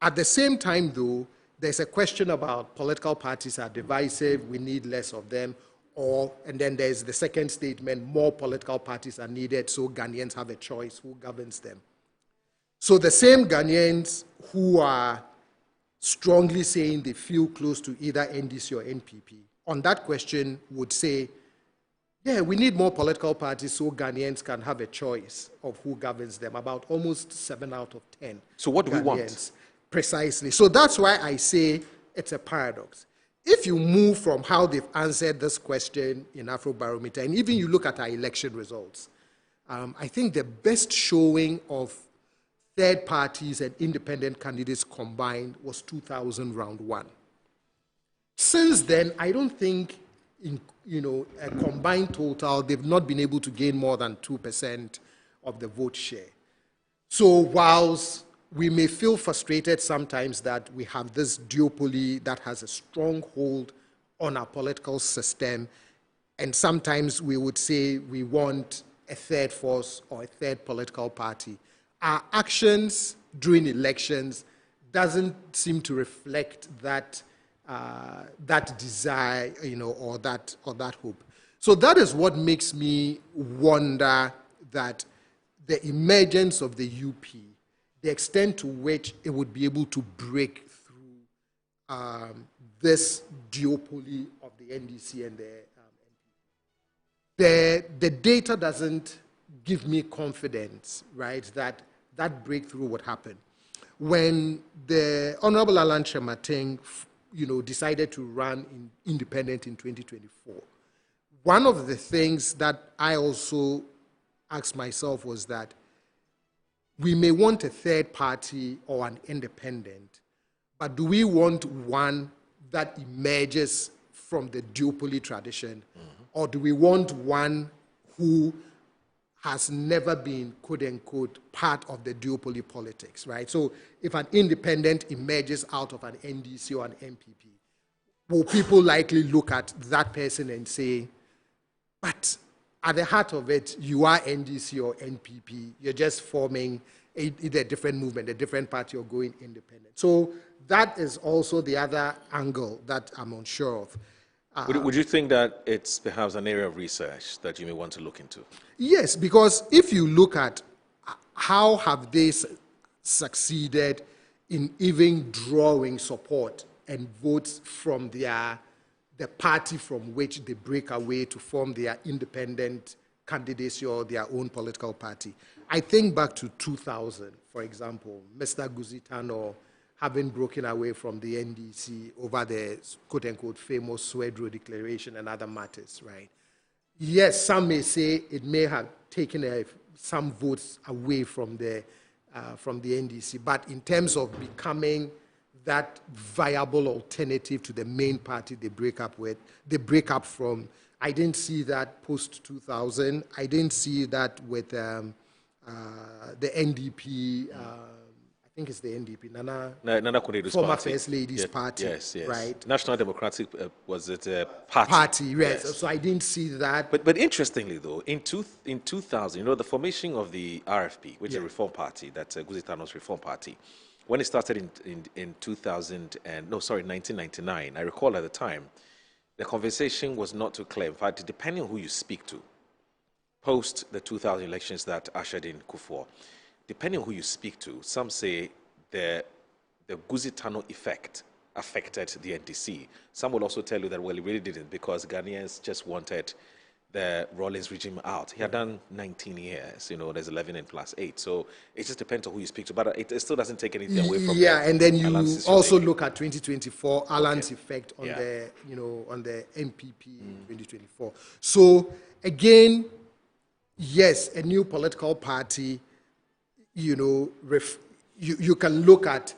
at the same time, though, there's a question about political parties are divisive, we need less of them, and then there's the second statement, more political parties are needed, so Ghanaians have a choice who governs them. So the same Ghanaians who are strongly saying they feel close to either NDC or NPP, on that question would say, yeah, we need more political parties so Ghanaians can have a choice of who governs them, about almost 7 out of 10. So what do we want? Precisely. So that's why I say it's a paradox. If you move from how they've answered this question in Afrobarometer, and even you look at our election results, I think the best showing of third parties and independent candidates combined was 2000 round 1. Since then, I don't think in a combined total, they've not been able to gain more than 2% of the vote share. So whilst we may feel frustrated sometimes that we have this duopoly that has a strong hold on our political system, and sometimes we would say we want a third force or a third political party. Our actions during elections doesn't seem to reflect that that desire, or that hope. So that is what makes me wonder that the emergence of the UP, the extent to which it would be able to break through this duopoly of the NDC and the NPP. The data doesn't give me confidence, right, that that breakthrough would happen. When the Honorable Alan Kyerematen, decided to run independent in 2024, one of the things that I also asked myself was that we may want a third party or an independent, but do we want one that emerges from the duopoly tradition, or do we want one who has never been, quote-unquote, part of the duopoly politics, right? So if an independent emerges out of an NDC or an NPP, will people likely look at that person and say, but at the heart of it, you are NDC or NPP, you're just forming either a different movement, a different party, or going independent. So that is also the other angle that I'm unsure of. Would you think that it's perhaps an area of research that you may want to look into? Yes, because if you look at how have they succeeded in even drawing support and votes from the party from which they break away to form their independent candidacy or their own political party. I think back to 2000, for example, Mr. Guzitano having broken away from the NDC over the quote-unquote famous Swedro Declaration and other matters, right? Yes, some may say it may have taken some votes away from the NDC, but in terms of becoming that viable alternative to the main party they break up from, I didn't see that post-2000. I didn't see that with the NDP, I think it's the NDP, Nana Konedu's former party. First Lady's party, yes. right? National Democratic, was it a party? Party, yes. So I didn't see that. But interestingly, though, in 2000, the formation of the RFP, which is a reform party, that's Guzitano's reform party, when it started in 1999, I recall at the time, the conversation was not too clear. In fact, depending on who you speak to, post the 2000 elections that ushered in Kufuor, depending on who you speak to, some say the Guzitano effect affected the NDC. Some will also tell you that, well, it really didn't, because Ghanaians just wanted the Rawlings regime out. He had done 19 years, there's 11 and plus 8. So it just depends on who you speak to, but it still doesn't take anything away from and then you also look at 2024, Alan's effect on the, on the MPP in 2024. So again, yes, a new political party, you can look at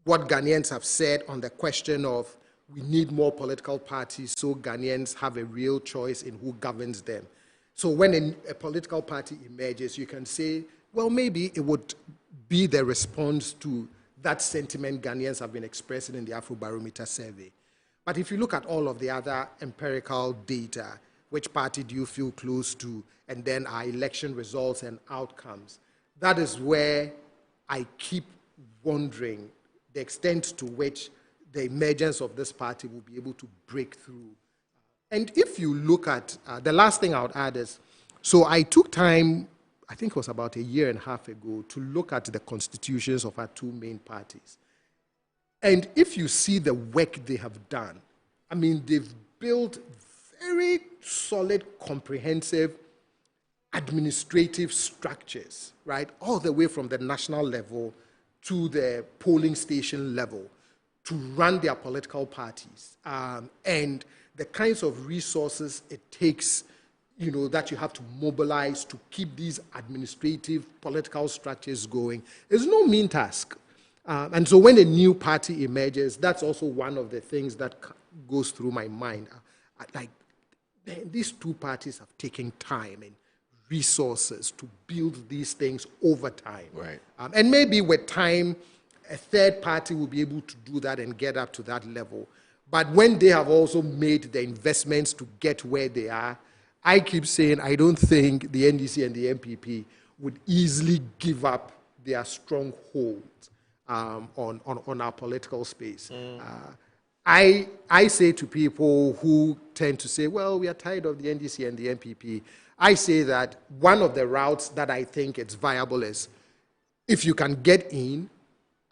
what Ghanaians have said on the question of we need more political parties so Ghanaians have a real choice in who governs them. So when a political party emerges, you can say, well, maybe it would be the response to that sentiment Ghanaians have been expressing in the Afrobarometer survey. But if you look at all of the other empirical data, which party do you feel close to, and then our election results and outcomes, that is where I keep wondering the extent to which the emergence of this party will be able to break through. And if you look at, the last thing I would add is, so I took time, I think it was about 1.5 years ago, to look at the constitutions of our two main parties. And if you see the work they have done, I mean, they've built very solid, comprehensive administrative structures, right? All the way from the national level to the polling station level to run their political parties. And the kinds of resources it takes, that you have to mobilize to keep these administrative political structures going is no mean task. And so when a new party emerges, that's also one of the things that goes through my mind. These two parties have taken time and resources to build these things over time. Right. And maybe with time, a third party will be able to do that and get up to that level. But when they have also made the investments to get where they are, I keep saying I don't think the NDC and the MPP would easily give up their stronghold on our political space. I say to people who tend to say, well, we are tired of the NDC and the MPP, I say that one of the routes that I think it's viable is if you can get in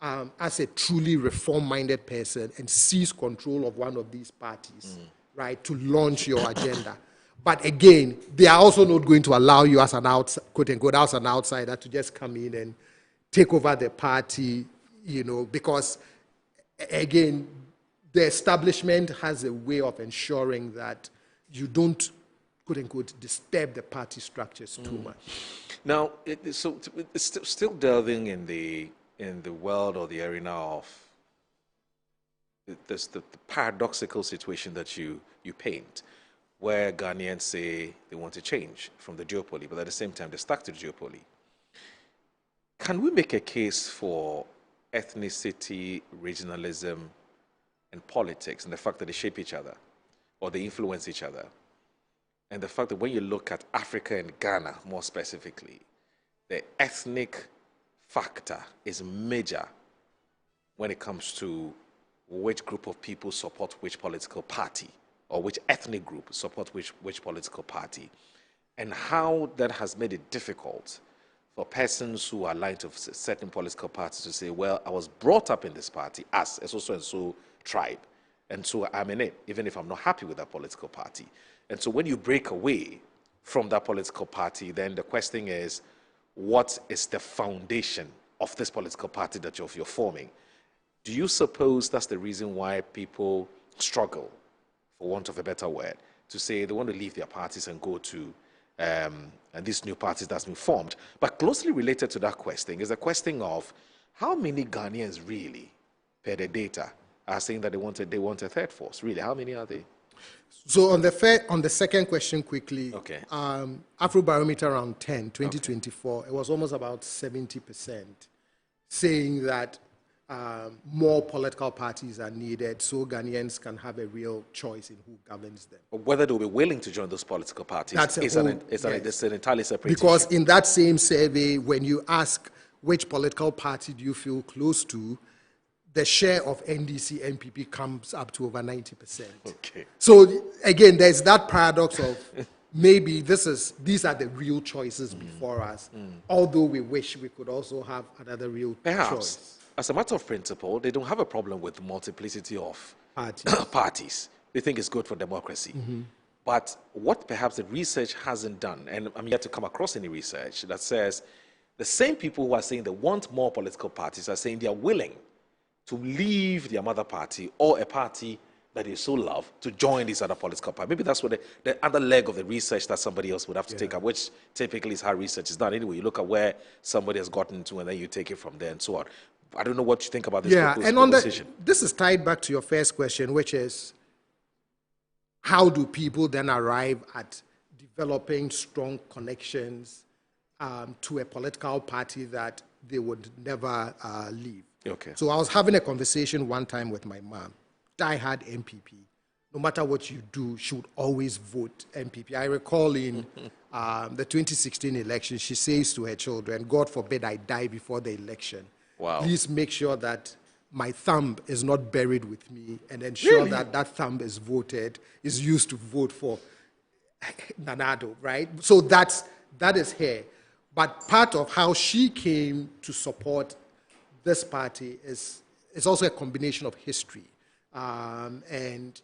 as a truly reform-minded person and seize control of one of these parties, right, to launch your agenda. But again, they are also not going to allow you as an quote-unquote, as an outsider to just come in and take over the party, because, again, the establishment has a way of ensuring that you don't, quote-unquote, disturb the party structures too much. Now, it's still delving in the world or the arena of the paradoxical situation that you paint, where Ghanaians say they want to change from the duopoly, but at the same time they're stuck to the duopoly. Can we make a case for ethnicity, regionalism, and politics, and the fact that they shape each other, or they influence each other, and the fact that when you look at Africa and Ghana more specifically, the ethnic factor is major when it comes to which group of people support which political party, or which ethnic group support which political party, and how that has made it difficult for persons who are aligned to certain political parties to say, well, I was brought up in this party as a so-and-so tribe, and so I'm in it, even if I'm not happy with that political party. And so when you break away from that political party, then the question is, what is the foundation of this political party that you're forming? Do you suppose that's the reason why people struggle, for want of a better word, to say they want to leave their parties and go to and these new parties that's been formed? But closely related to that question is the question of how many Ghanaians really, per the data, are saying that they want a third force. Really, how many are they? So on the second question quickly, okay. Afrobarometer around 2024, it was almost about 70% saying that more political parties are needed so Ghanaians can have a real choice in who governs them. But whether they'll be willing to join those political parties is an entirely separate because issue. In that same survey, when you ask which political party do you feel close to, the share of NDC MPP comes up to over 90%. Okay. So again, there's that paradox of maybe these are the real choices before us, although we wish we could also have another real choice. As a matter of principle, they don't have a problem with multiplicity of parties. They think it's good for democracy. But what perhaps the research hasn't done, and I'm yet to come across any research that says the same people who are saying they want more political parties are saying they are willing to leave their mother party or a party that they so love to join these other political parties. Maybe that's what the other leg of the research that somebody else would have to take up, which typically is how research is done. Anyway, you look at where somebody has gotten to and then you take it from there and so on. I don't know what you think about this proposition. This is tied back to your first question, which is how do people then arrive at developing strong connections to a political party that they would never leave. Okay. So I was having a conversation one time with my mom, diehard MPP. No matter what you do, she would always vote MPP. I recall in the 2016 election, she says to her children, God forbid I die before the election. Wow. Please make sure that my thumb is not buried with me and ensure Really? that that thumb is used to vote for Nana Addo, right? So that is her. But part of how she came to support this party is also a combination of history and,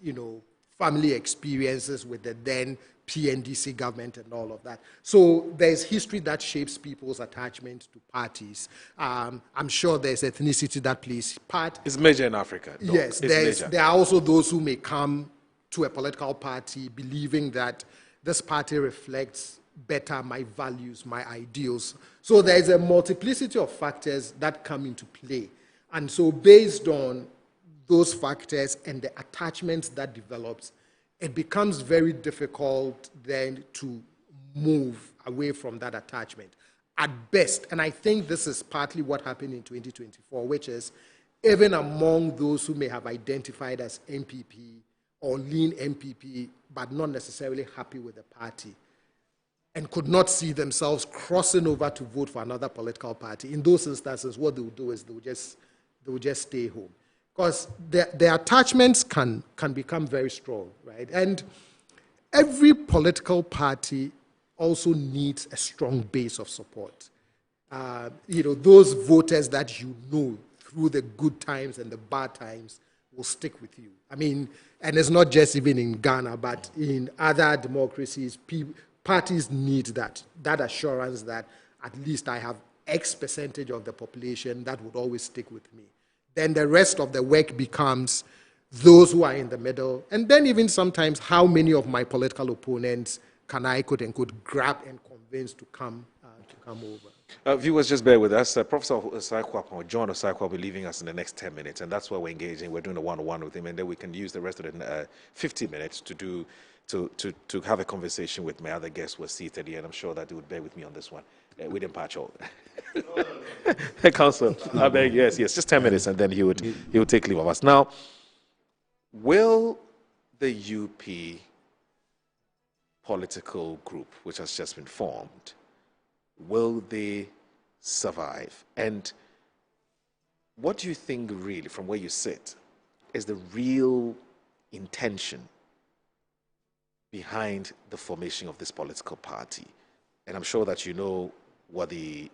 family experiences with the then PNDC government and all of that. So there's history that shapes people's attachment to parties. I'm sure there's ethnicity that plays part. It's major in Africa. Dog. Yes, It's major. there are also those who may come to a political party believing that this party reflects better my values, my ideals. So there's a multiplicity of factors that come into play. And so based on those factors and the attachments that develops, it becomes very difficult then to move away from that attachment. At best, and I think this is partly what happened in 2024, which is even among those who may have identified as MPP or lean MPP, but not necessarily happy with the party, and could not see themselves crossing over to vote for another political party. In those instances, what they will do is they will just stay home. Because their attachments can become very strong, right? And every political party also needs a strong base of support. Those voters that you know through the good times and the bad times will stick with you. I mean, and it's not just even in Ghana, but in other democracies, parties need that assurance that at least I have X percentage of the population that would always stick with me. Then the rest of the work becomes those who are in the middle, and then even sometimes how many of my political opponents can I, quote unquote, grab and convince to come over. Viewers, just bear with us. Professor Osai-Kwapong, John Osai-Kwapong, will be leaving us in the next 10 minutes, and that's why we're engaging. We're doing a one-on-one with him, and then we can use the rest of the 50 minutes to have a conversation with my other guests who are seated here, and I'm sure that they would bear with me on this one. We didn't patch all. Council, I beg, yes, just 10 minutes, and then he would take leave of us. Now, will the UP political group, which has just been formed, will they survive? And what do you think really, from where you sit, is the real intention behind the formation of this political party? And I'm sure that you know what the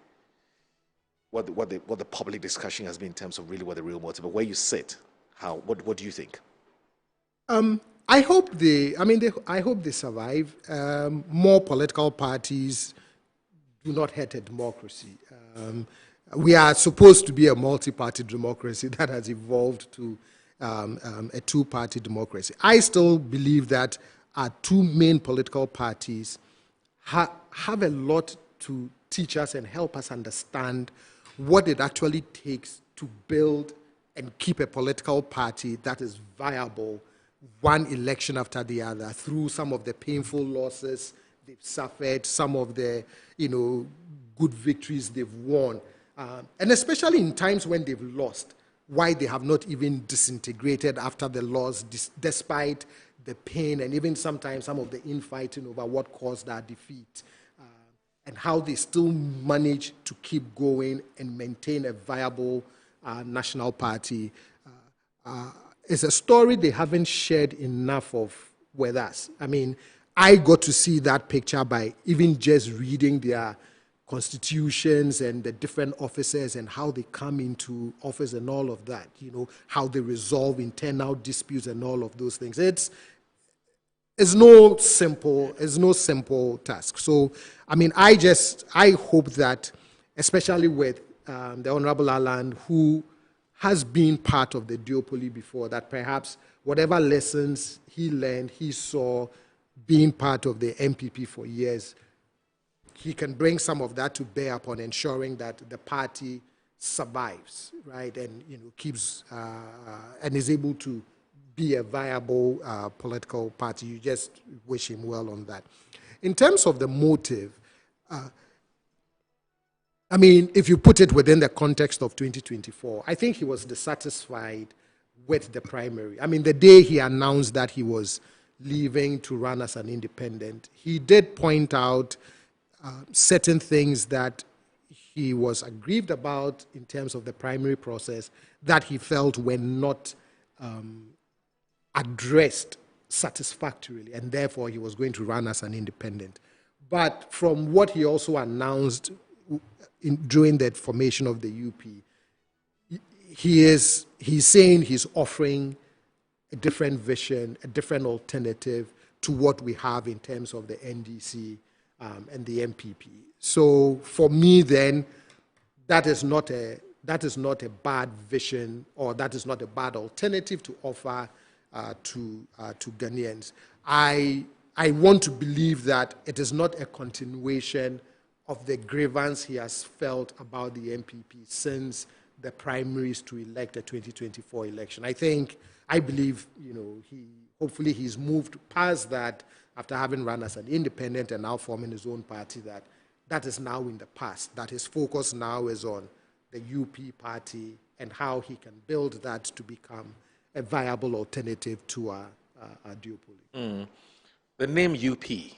public discussion has been in terms of really what the real motive. But where you sit, what do you think? I hope they survive. More political parties do not hurt a democracy. We are supposed to be a multi-party democracy that has evolved to a two-party democracy. I still believe that our two main political parties have a lot to teach us and help us understand what it actually takes to build and keep a political party that is viable one election after the other through some of the painful losses they've suffered, some of the good victories they've won, and especially in times when they've lost, why they have not even disintegrated after the loss, despite the pain and even sometimes some of the infighting over what caused our defeat, and how they still manage to keep going and maintain a viable national party. It's a story they haven't shared enough of with us. I mean, I got to see that picture by even just reading their constitutions and the different officers and how they come into office and all of that, how they resolve internal disputes and all of those things. It's no simple task. So, I mean, I hope that, especially with the Honorable Alan, who has been part of the duopoly before, that perhaps whatever lessons he learned, he saw being part of the MPP for years, he can bring some of that to bear upon ensuring that the party survives, right, and keeps and is able to be a viable political party. You just wish him well on that. In terms of the motive, I mean, if you put it within the context of 2024, I think he was dissatisfied with the primary. I mean, the day he announced that he was leaving to run as an independent, he did point out certain things that he was aggrieved about in terms of the primary process that he felt were not addressed satisfactorily, and therefore he was going to run as an independent. But from what he also announced during the formation of the UP, he's saying he's offering a different vision, a different alternative to what we have in terms of the NDC and the MPP. So for me, then, that is not a bad vision, or that is not a bad alternative to offer to Ghanaians. I want to believe that it is not a continuation of the grievance he has felt about the MPP since the primaries to elect the 2024 election. I believe, hopefully he's moved past that after having run as an independent and now forming his own party, that is now in the past, that his focus now is on the UP party and how he can build that to become a viable alternative to our duopoly. The name UP, you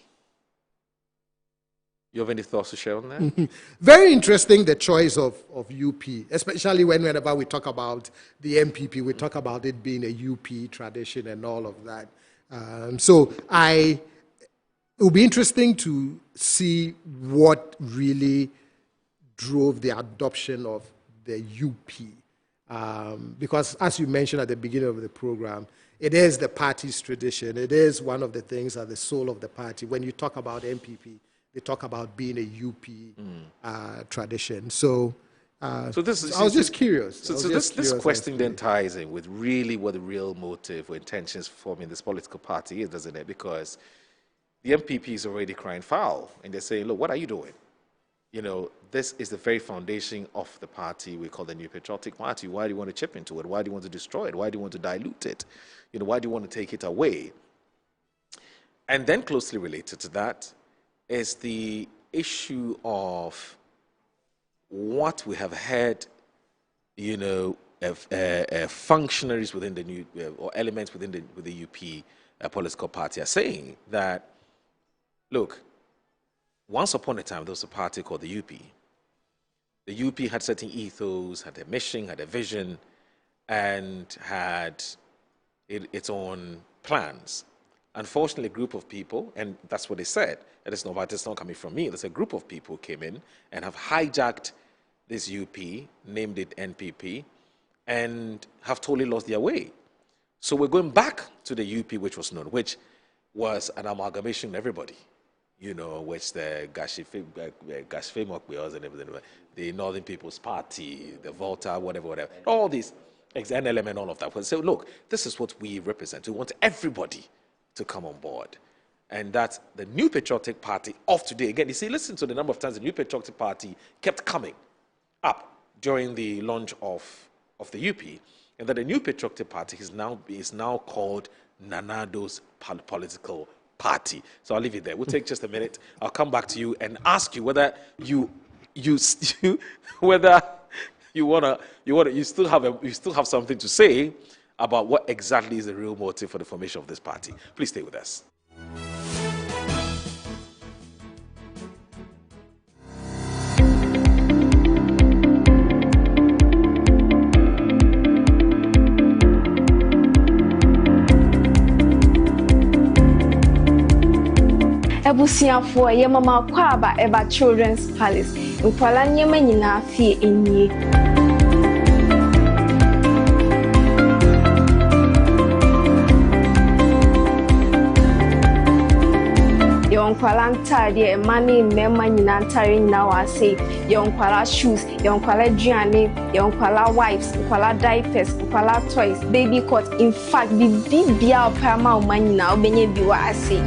have any thoughts to share on that? Very interesting, the choice of UP, especially whenever we talk about the MPP, we talk about it being a UP tradition and all of that. It will be interesting to see what really drove the adoption of the UP. Because as you mentioned at the beginning of the program, it is the party's tradition. It is one of the things at the soul of the party. When you talk about MPP, they talk about being a UP tradition. I was just curious. This question then ties in with really what the real motive or intentions for forming this political party is, doesn't it? Because the MPP is already crying foul, and they're saying, look, what are you doing? This is the very foundation of the party we call the New Patriotic Party. Why do you want to chip into it? Why do you want to destroy it? Why do you want to dilute it? Why do you want to take it away? And then closely related to that is the issue of what we have heard, functionaries within the new, or elements within the UP political party are saying that, look, once upon a time, there was a party called the UP. The UP had certain ethos, had a mission, had a vision, and had its own plans. Unfortunately, a group of people, and that's what they said, and it's not coming from me, there's a group of people who came in and have hijacked this UP, named it NPP, and have totally lost their way. So we're going back to the UP, which was known, which was an amalgamation of everybody. Which the Gashfemokbeos and everything, the Northern People's Party, the Volta, whatever, all these, NLM and all of that. So look, this is what we represent. We want everybody to come on board. And that's the New Patriotic Party of today. Again, you see, listen to the number of times the New Patriotic Party kept coming up during the launch of the UP, and that the New Patriotic Party is now called Nana Addo's political party. So I'll leave it there. We'll take just a minute. I'll come back to you and ask you whether you still have something to say about what exactly is the real motive for the formation of this party. Please stay with us. Ebusiafo ye mama kwaba eba Children's Palace. Nkwala nyema nyina fie enyi. Yonkwala ntade mani mema nyina ntare nyina wase. Yonkwala shoes, yonkwala duane, yonkwala wipes, yonkwala diapers, yonkwala toys, baby coat. In fact, bibia opama omanyina obenye biwa ase.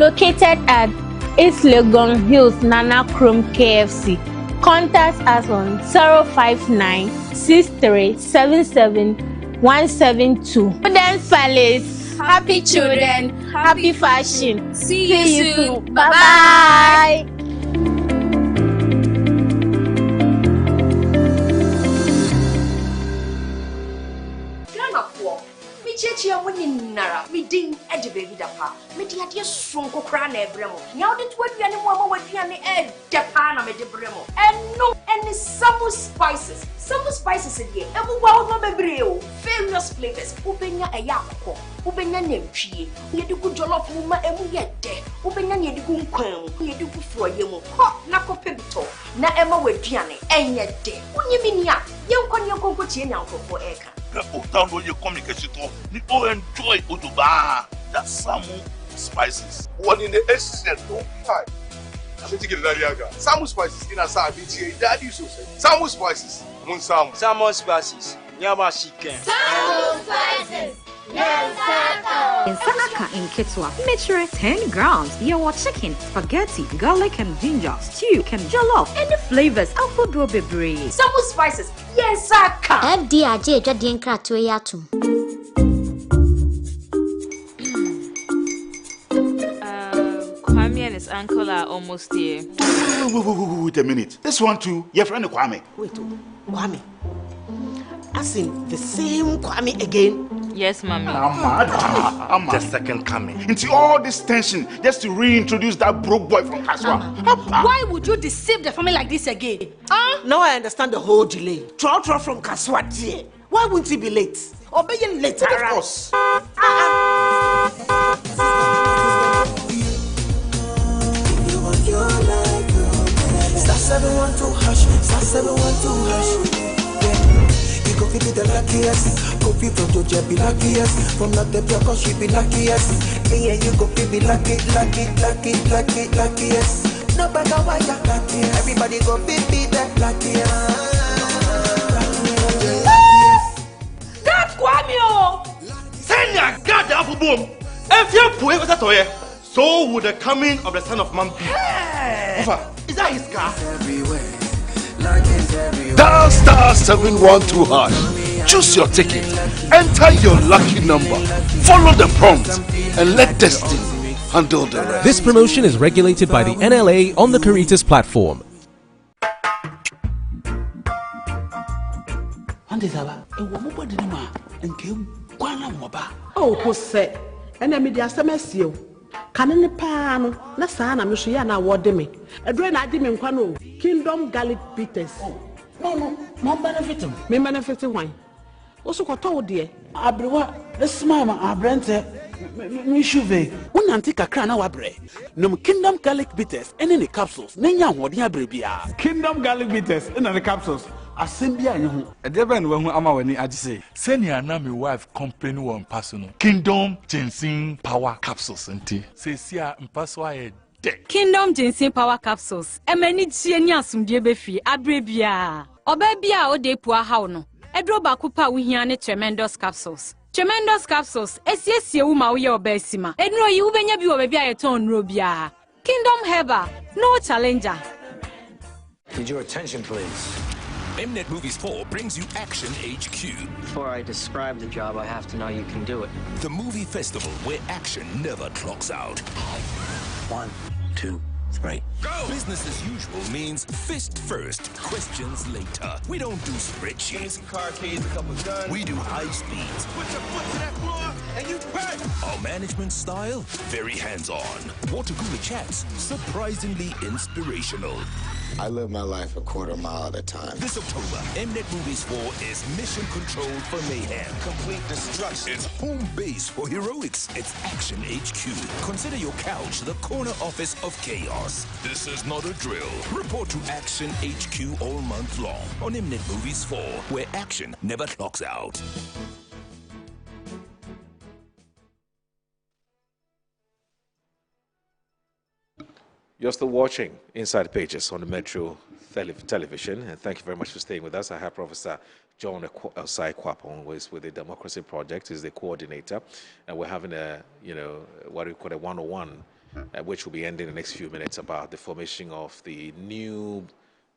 located at East Legon Hills, Nana Krum KFC. Contact us on 059 6377 172. Children's Palace. Happy children, happy fashion. See you soon. Bye-bye. Chia woni nara me din e de baby da pa me di ade sonko kra na ebremo nya ode to aduane mo ama waduane e de pa na me de bremo eno any some spices de e bu wa no bebre o various flavors ubenya e yakko ubenya nantwie ye de ku jollof mu ma emu ye de ubenya ye de ku nkwan ye de ku froye mu ho na ko pebito na ema waduane enye de unyimi nia ye nkon ye konko tie nyankofo eka autant de communication ni enjoy Oduba that some spices. One in the essence don't fight. I'm going to get that. Some spices in a BTA daddy so say. Some spices. Some spices. Nyama chicken. Some spices. Nsaka in Kitwa. Measure 10 grams. Your chicken, spaghetti, garlic and ginger, stew, can jollof, and the flavors alphabet bebre. Some spices. Yes, Saka. FDAJ jadien kratwe yatum. Kwame and his uncle are almost here. Wait a minute. This one too, your friend Kwame. Wait, Kwame. As in the same Kwame again? Yes, Mommy. I'm the second coming. Into all this tension just to reintroduce that broke boy from Kaswa. Why would you deceive the family like this again? Now I understand the whole delay. Troll from Kaswa. Why wouldn't he be late? Or be late? Of course. Stars everyone to hush. Stars everyone to hush. Go be the luckiest, go be from Georgia be luckiest, from not the cause she be luckiest. Me and you go be luckiest. No matter what you're luckiest, everybody go be the luckiest. That's Kwame! Send your God down for boom. If you're poor, what's that to you? So would the coming of the Son of Man be. Is that his car? Dial star 712 hash. Choose your ticket. Enter your lucky number. Follow the prompts and let destiny handle the rest. This promotion is regulated by the NLA on the Caritas platform. Oh, Jose, and I made the Cannon Pano, Nasana, Mishiana, what me. A drain I didn't quano, Kingdom Garlic Bitters. No, not benefiting. Me benefiting wine. Also, what told dear? Abrewa, this mamma, our brand, Mishuve. One antique crown our bread. No Kingdom Garlic Bitters, and any capsules, Nanya, what ya bribia. Kingdom Garlic Bitters, and the capsules. Assembly, a devil when I'm when I say, send your name, wife, complain one personal. Kingdom Ginseng Power Capsules, and tea. Say, see, I'm persuaded. Kingdom Ginseng Power Capsules. Emeni tienya sumdie befi abrebia. Obebia o de poa haw no. Edro ba kupa wo hia ne tremendous capsules. Tremendous capsules. Esiesie wo ma wo ye obesima. Enro yi wo benya bi wo bebia ye ton nro bia. Kingdom Herbal, no challenger. Need your attention, please. Mnet Movies 4 brings you Action HQ. Before I describe the job, I have to know you can do it. The movie festival where action never clocks out. 1, 2, 3. Go! Business as usual means fist first, questions later. We don't do spreadsheets. Car keys, a couple guns. We do high speeds. Put your foot to that floor and you burn. Our management style, very hands-on. Watercooler chats, surprisingly inspirational. I live my life a quarter mile at a time. This October, Mnet Movies 4 is mission controlled for mayhem. Complete destruction. It's home base for heroics. It's Action HQ. Consider your couch the corner office of chaos. This is not a drill. Report to Action HQ all month long on Mnet Movies 4, where action never clocks out. You're still watching Inside Pages on the Metro Television, and thank you very much for staying with us. I have Professor John Osai Kwapong, who is with the Democracy Project, is the coordinator, and we're having a, what we call a 101 which will be ending in the next few minutes, about the formation of the new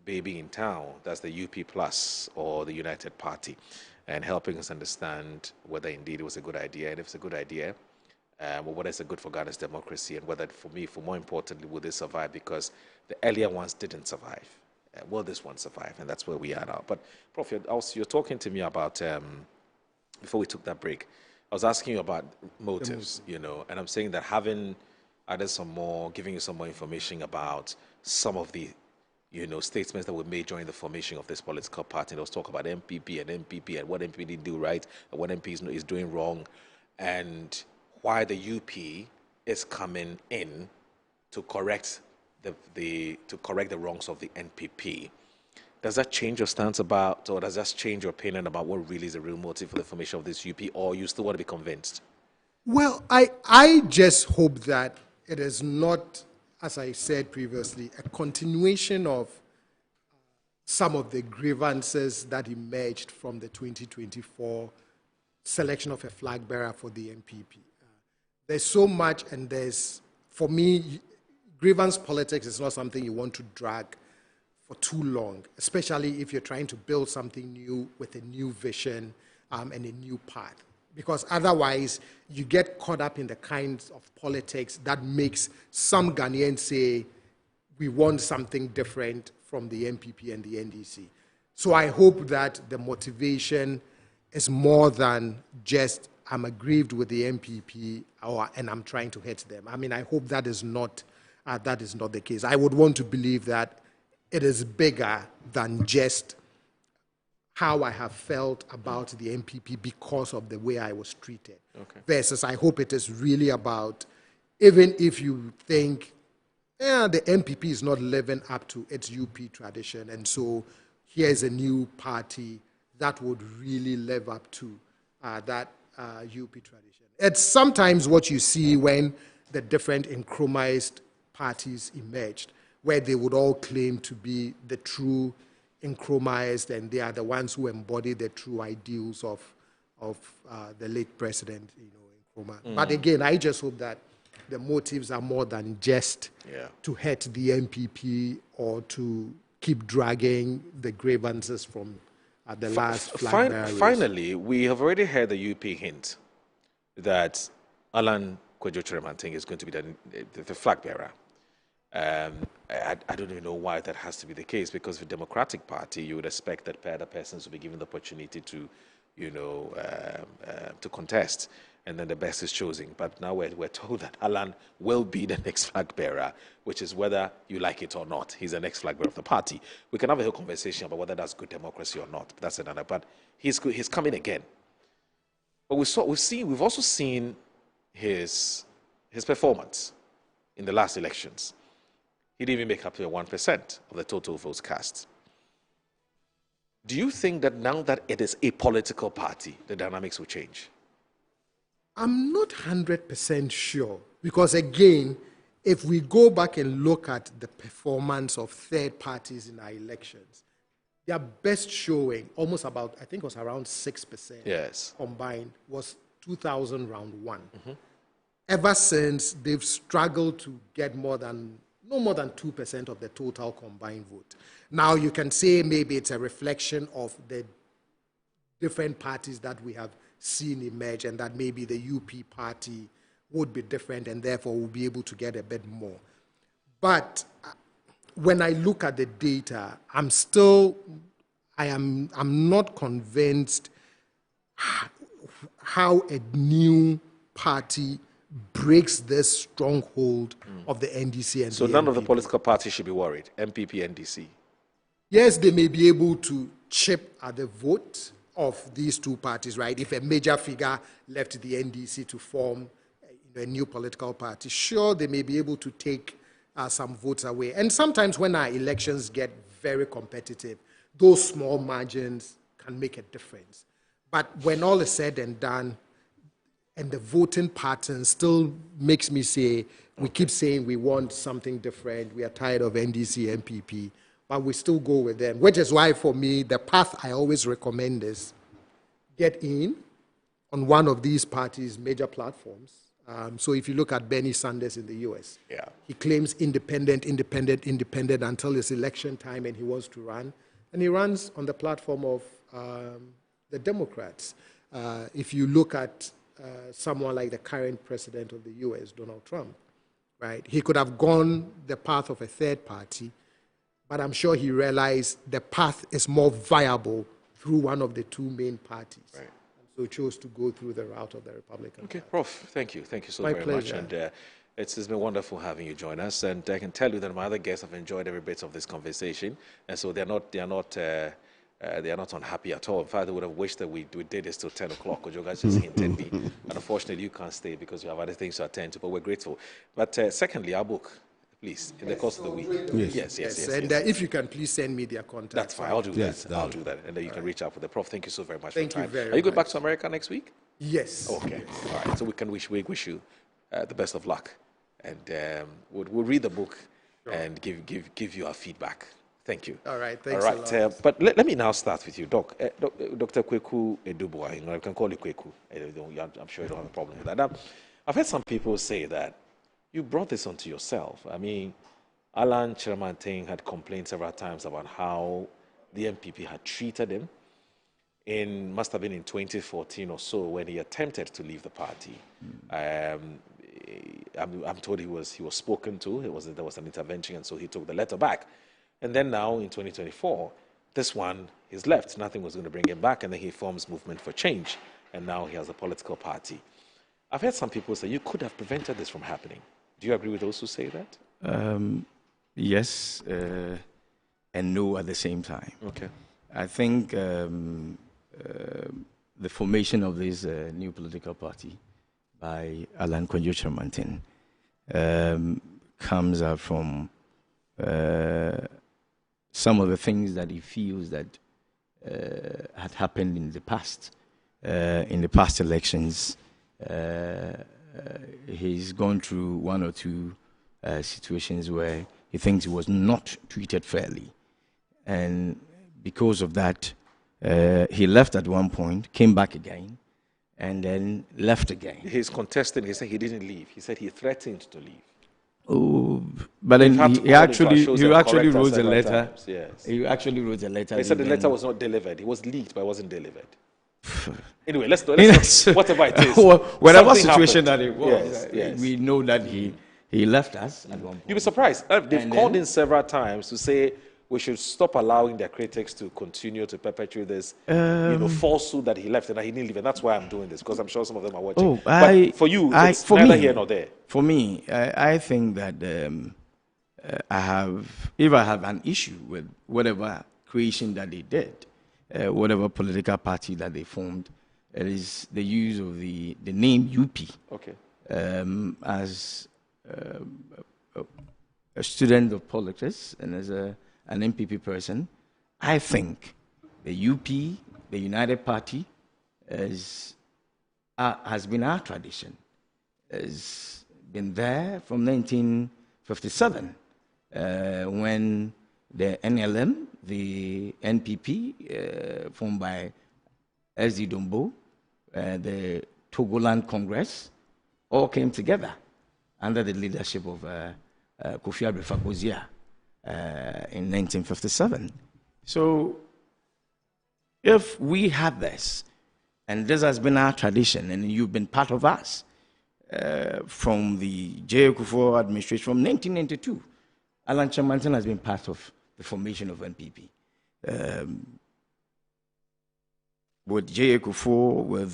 baby in town, that's the UP Plus or the United Party, and helping us understand whether indeed it was a good idea, and if it's a good idea, whether it's good for Ghana's democracy, and whether, for more importantly, will they survive, because the earlier ones didn't survive. Will this one survive? And that's where we are now. But, Prof, you're talking to me about, before we took that break, I was asking you about motives, and I'm saying that having added giving you some more information about some of the, statements that were made during the formation of this political party. There was talk about MPP and what MPP didn't do right, and what MP is doing wrong, and why the UP is coming in to correct the wrongs of the NPP. Does that change your stance about, or does that change your opinion about what really is the real motive for the formation of this UP, or you still want to be convinced? Well, I just hope that it is not, as I said previously, a continuation of some of the grievances that emerged from the 2024 selection of a flag bearer for the NPP. There's so much, and for me, grievance politics is not something you want to drag for too long, especially if you're trying to build something new with a new vision and a new path. Because otherwise, you get caught up in the kinds of politics that makes some Ghanaians say, we want something different from the NPP and the NDC. So I hope that the motivation is more than just, I'm aggrieved with the NPP and I'm trying to hurt them. I mean, I hope that is not the case. I would want to believe that it is bigger than just how I have felt about the NPP because of the way I was treated. Okay. Versus, I hope it is really about, even if you think, the NPP is not living up to its UP tradition, and so here's a new party that would really live up to that UP tradition. It's sometimes what you see when the different Nkrumahist parties emerged, where they would all claim to be the true Nkrumahist, and they are the ones who embody the true ideals of the late president, Nkrumah. Mm. But again, I just hope that the motives are more than just to hurt the NPP or to keep dragging the grievances from the last flag bearer. Finally, we have already heard the UP hint that Alan Kwadwo Kyerematen is going to be the flag bearer. I don't even know why that has to be the case, because the Democratic Party, you would expect that other persons will be given the opportunity to, to contest, and then the best is chosen. But now we're told that Alan will be the next flag bearer, which is whether you like it or not. He's the next flag bearer of the party. We can have a whole conversation about whether that's good democracy or not. But that's another. But he's coming again. But we've also seen his performance in the last elections. He didn't even make up to 1% of the total votes cast. Do you think that now that it is a political party, the dynamics will change? I'm not 100% sure, because again, if we go back and look at the performance of third parties in our elections, their best showing, almost about, I think it was around 6% combined, was 2000 round one. Mm-hmm. Ever since, they've struggled to get no more than 2% of the total combined vote. Now, you can say maybe it's a reflection of the different parties that we have seen emerge, and that maybe the UP party would be different and therefore will be able to get a bit more. But when I look at the data, I'm not convinced how a new party breaks this stronghold of the NDC and so the none NPP. Of the political parties should be worried, MPP, NDC. Yes, they may be able to chip at the vote of these two parties, right? If a major figure left the NDC to form a new political party, sure, they may be able to take some votes away. And sometimes when our elections get very competitive, those small margins can make a difference. But when all is said and done, and the voting pattern still makes me say, we keep saying we want something different, we are tired of NDC, MPP, but we still go with them, which is why for me, the path I always recommend is get in on one of these parties' major platforms, So if you look at Bernie Sanders in the US, he claims independent until it's election time and he wants to run. And he runs on the platform of the Democrats. If you look at someone like the current president of the US, Donald Trump, right? He could have gone the path of a third party, but I'm sure he realized the path is more viable through one of the two main parties. Right. So chose to go through the route of the Republican Party. Prof, thank you so My very pleasure. much. And it's been wonderful having you join us. And I can tell you that my other guests have enjoyed every bit of this conversation, and so they're not unhappy at all. In fact, they would have wished that we did this till 10 o'clock, because you guys just hinted me. And unfortunately, you can't stay because you have other things to attend to, but we're grateful. But secondly, our book, please, in the course of the week. Yes. And if you can please send me their contact. That's fine. I'll do that. I'll do that. And then you can reach out with the Prof. Thank you so very much Thank for you your time. very Are you going much. back to America next week? Yes. Okay. All right. So we wish you the best of luck. And we'll read the book and give you our feedback. Thank you. All right. Thanks All right. a lot. But let me now start with you, Doc. Dr. Kweku Edubua, you can call you Kweku. I'm sure you don't have a problem with that. Now, I've heard some people say that you brought this onto yourself. I mean, Alan Kyerematen had complained several times about how the MPP had treated him. Must have been in 2014 or so when he attempted to leave the party. I'm told he was spoken to. There was an intervention, and so he took the letter back. And then now in 2024, this one is left. Nothing was going to bring him back, and then he forms Movement for Change, and now he has a political party. I've heard some people say you could have prevented this from happening. Do you agree with those who say that? Yes and no at the same time. Okay. I think the formation of this new political party by Alan Kyerematen comes out from some of the things that he feels that had happened in the past elections. He's gone through one or two situations where he thinks he was not treated fairly. And because of that, he left at one point, came back again, and then left again. He's contesting. He said he didn't leave. He said he threatened to leave. Oh, but then he actually wrote a letter. Yes. He actually wrote a letter. He said the letter was not delivered. It was leaked, but it wasn't delivered. Anyway, let's whatever it is. Whatever situation that it was, yes. We know that he left us at one point. You'll be surprised. They've called in several times to say we should stop allowing their critics to continue to perpetuate this falsehood that he left and that he didn't leave. And that's why I'm doing this, because I'm sure some of them are watching. But for you, it's neither here nor there. For me, I think that if I have an issue with whatever creation that they did, whatever political party that they formed, it is the use of the name UP. Okay. As a student of politics and as an MPP person, I think the UP, the United Party, has been our tradition. Has been there from 1957 when the NLM, the NPP, formed by S.D. Dombo, the Togoland Congress, all came together under the leadership of Kofi Abdel-Fakozia in 1957. So if we had this, and this has been our tradition, and you've been part of us from the J. Kufuor administration from 1992, Alan Kyerematen has been part of the formation of NPP. With J. Kufuor, with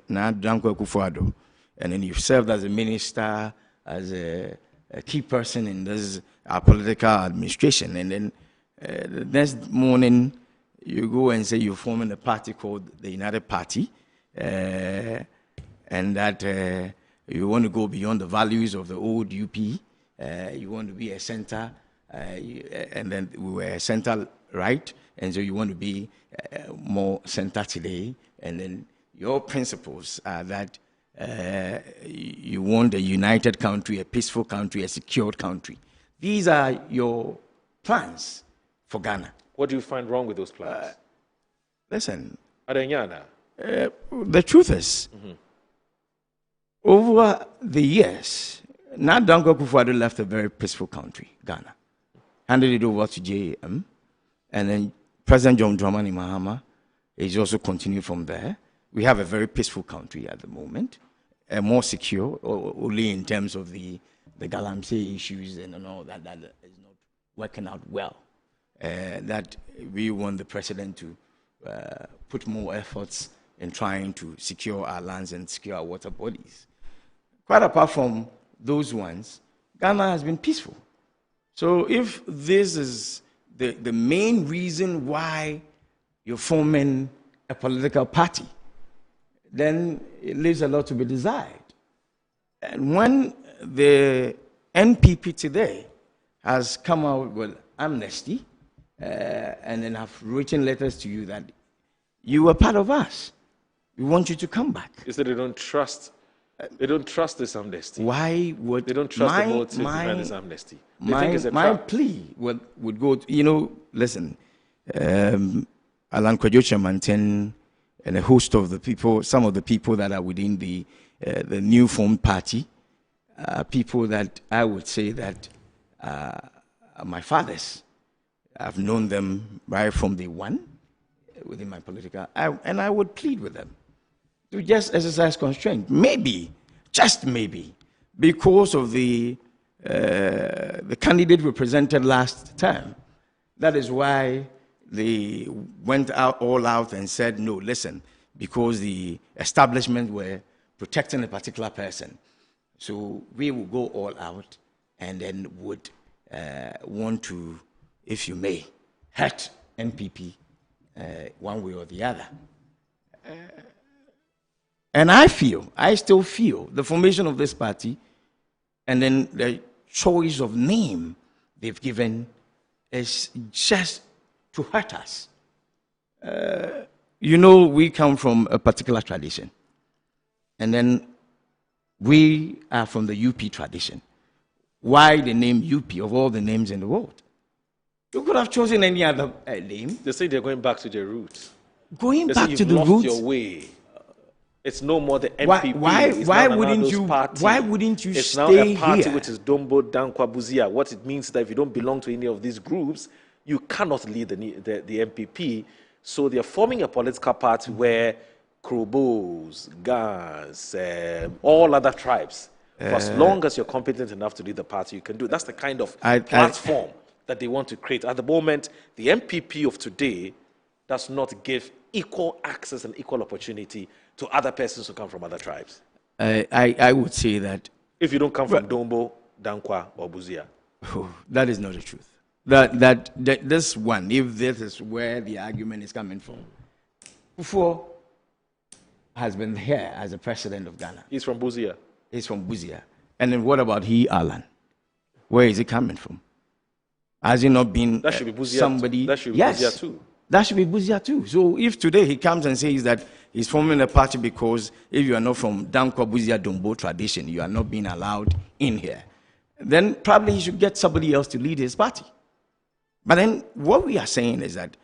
Danko Akufo-Addo, and then you've served as a minister, as a key person in this our political administration, and then the next morning you go and say you're forming a party called the United Party, and that you want to go beyond the values of the old UP, you want to be a center, and then we were a center right, and so you want to be more center today, and then your principles are that you want a united country, a peaceful country, a secured country. These are your plans for Ghana. What do you find wrong with those plans? Listen, Adenyana. The truth is, Over the years, now Danko Akufo-Addo left a very peaceful country, Ghana, handed it over to JAM, and then President John Dramani Mahama is also continuing from there. We have a very peaceful country at the moment, more secure, only in terms of the Galamsey issues and all that is not working out well. That we want the president to put more efforts in trying to secure our lands and secure our water bodies. Quite apart from those ones, Ghana has been peaceful. So if this is the main reason why you're forming a political party, then it leaves a lot to be desired. And when the NPP today has come out with amnesty, and then have written letters to you that you were part of us, we want you to come back. You said they don't trust. They don't trust this amnesty. Why would they don't trust the motive behind this amnesty? They think it's a my trap. plea would go to, listen, Alan Kwadwo Kyerematen and a host of the people, some of the people that are within the new formed party, people that I would say that my fathers, I've known them right from day one within my political, and I would plead with them to just exercise constraint. Maybe, just maybe, because of the candidate we presented last term. That is why they went all out and said, no, listen, because the establishment were protecting a particular person. So we will go all out and then would want to, if you may, hurt NPP one way or the other. And I still feel, the formation of this party and then the choice of name they've given is just to hurt us. We come from a particular tradition. And then we are from the UP tradition. Why the name UP of all the names in the world? You could have chosen any other name. They say they're going back to their roots. Going They back say to you've the lost roots. your way. It's no more the MPP. Why wouldn't you it's stay now a party here? which is Dombo Dankwa Buzia. What it means is that if you don't belong to any of these groups, you cannot lead the MPP. So they're forming a political party where Krobos, Gans, all other tribes, for as long as you're competent enough to lead the party, you can do it. That's the kind of platform that they want to create. At the moment, the MPP of today does not give equal access and equal opportunity to other persons who come from other tribes. I would say that if you don't come from Dombo, Dankwa, or Buzia. That is not the truth. That this one, if this is where the argument is coming from, Kufuor has been here as the president of Ghana. He's from Buzia. He's from Buzia. And then what about Alan? Where is he coming from? Has he not been That should be Buzia. somebody? That should be Yes. Buzia too. That should be Buzia too. So if today he comes and says that he's forming a party because if you are not from Dankwa Buzia Dombo tradition, you are not being allowed in here, then probably he should get somebody else to lead his party. But then what we are saying is that,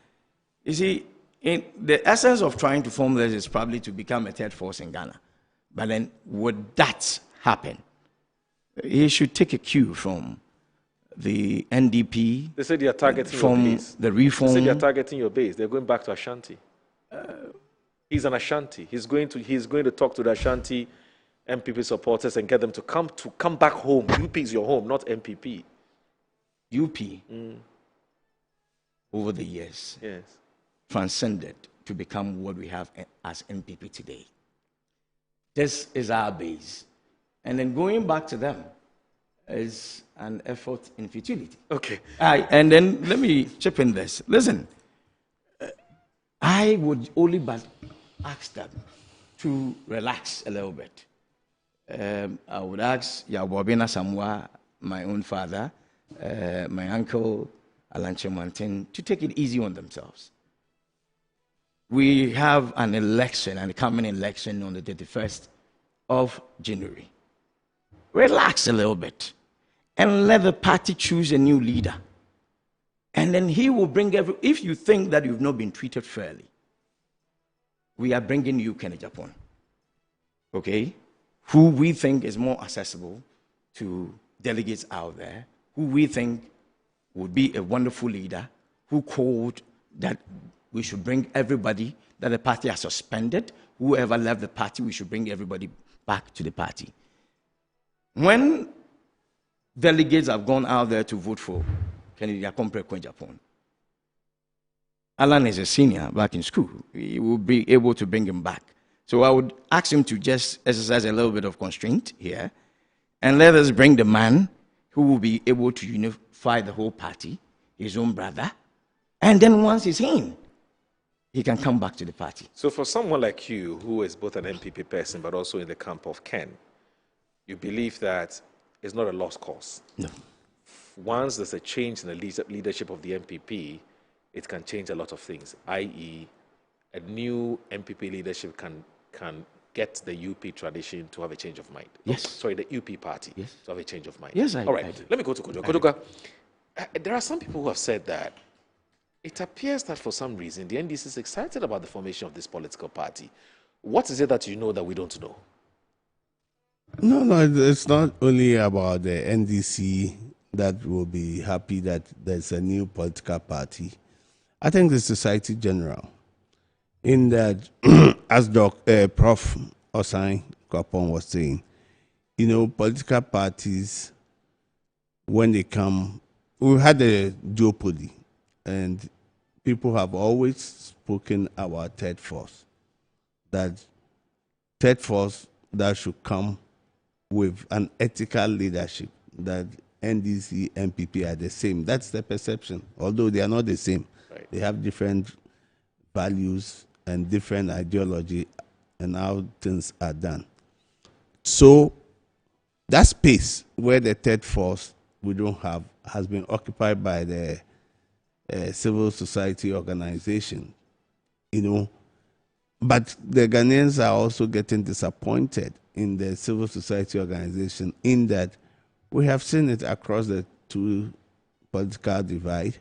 you see, in the essence of trying to form this is probably to become a third force in Ghana. But then would that happen? He should take a cue from the NDP. They say they are targeting from your base. the reform. They say they are targeting your base. They're going back to Ashanti. He's an Ashanti. He's going to talk to the Ashanti MPP supporters and get them to come back home. UP is your home, not MPP. UP over the years transcended to become what we have as MPP today. This is our base. And then going back to them is an effort in futility. Okay. And then let me chip in this. Listen, I would only but ask them to relax a little bit. I would ask Yabobina Samwa, my own father, my uncle Alan Kyerematen, to take it easy on themselves. We have an election, an coming election on the 31st of January. Relax a little bit and let the party choose a new leader. And then he will bring if you think that you've not been treated fairly, we are bringing you Kenneth Japan. Okay? who we think is more accessible to delegates out there, who we think would be a wonderful leader, who called that we should bring everybody that the party has suspended. Whoever left the party, we should bring everybody back to the party. When delegates have gone out there to vote for Kennedy Akompre Kwenjapon, Alan is a senior back in school. We will be able to bring him back. So I would ask him to just exercise a little bit of constraint here and let us bring the man who will be able to unify the whole party, his own brother, and then once he's in, he can come back to the party. So for someone like you, who is both an MPP person but also in the camp of Ken, you believe that it's not a lost cause? No. Once there's a change in the leadership of the MPP, it can change a lot of things, i.e., a new MPP leadership can get the UP tradition to have a change of mind. Yes. Sorry, the UP party to have a change of mind. Yes, all right, let me go to Kojo. Kojoka, there are some people who have said that it appears that for some reason the NDC is excited about the formation of this political party. What is it that you know that we don't know? No, it's not only about the NDC that will be happy that there's a new political party. I think the society general, in that, as Prof. Osai Kwapon was saying, political parties, when they come, we had a duopoly, and people have always spoken about third force, that third force that should come with an ethical leadership, that NDC, MPP are the same. That's the perception, although they are not the same. Right. They have different values and different ideology and how things are done. So that space where the third force we don't have has been occupied by the civil society organization, But the Ghanaians are also getting disappointed in the civil society organization in that we have seen it across the two political divide.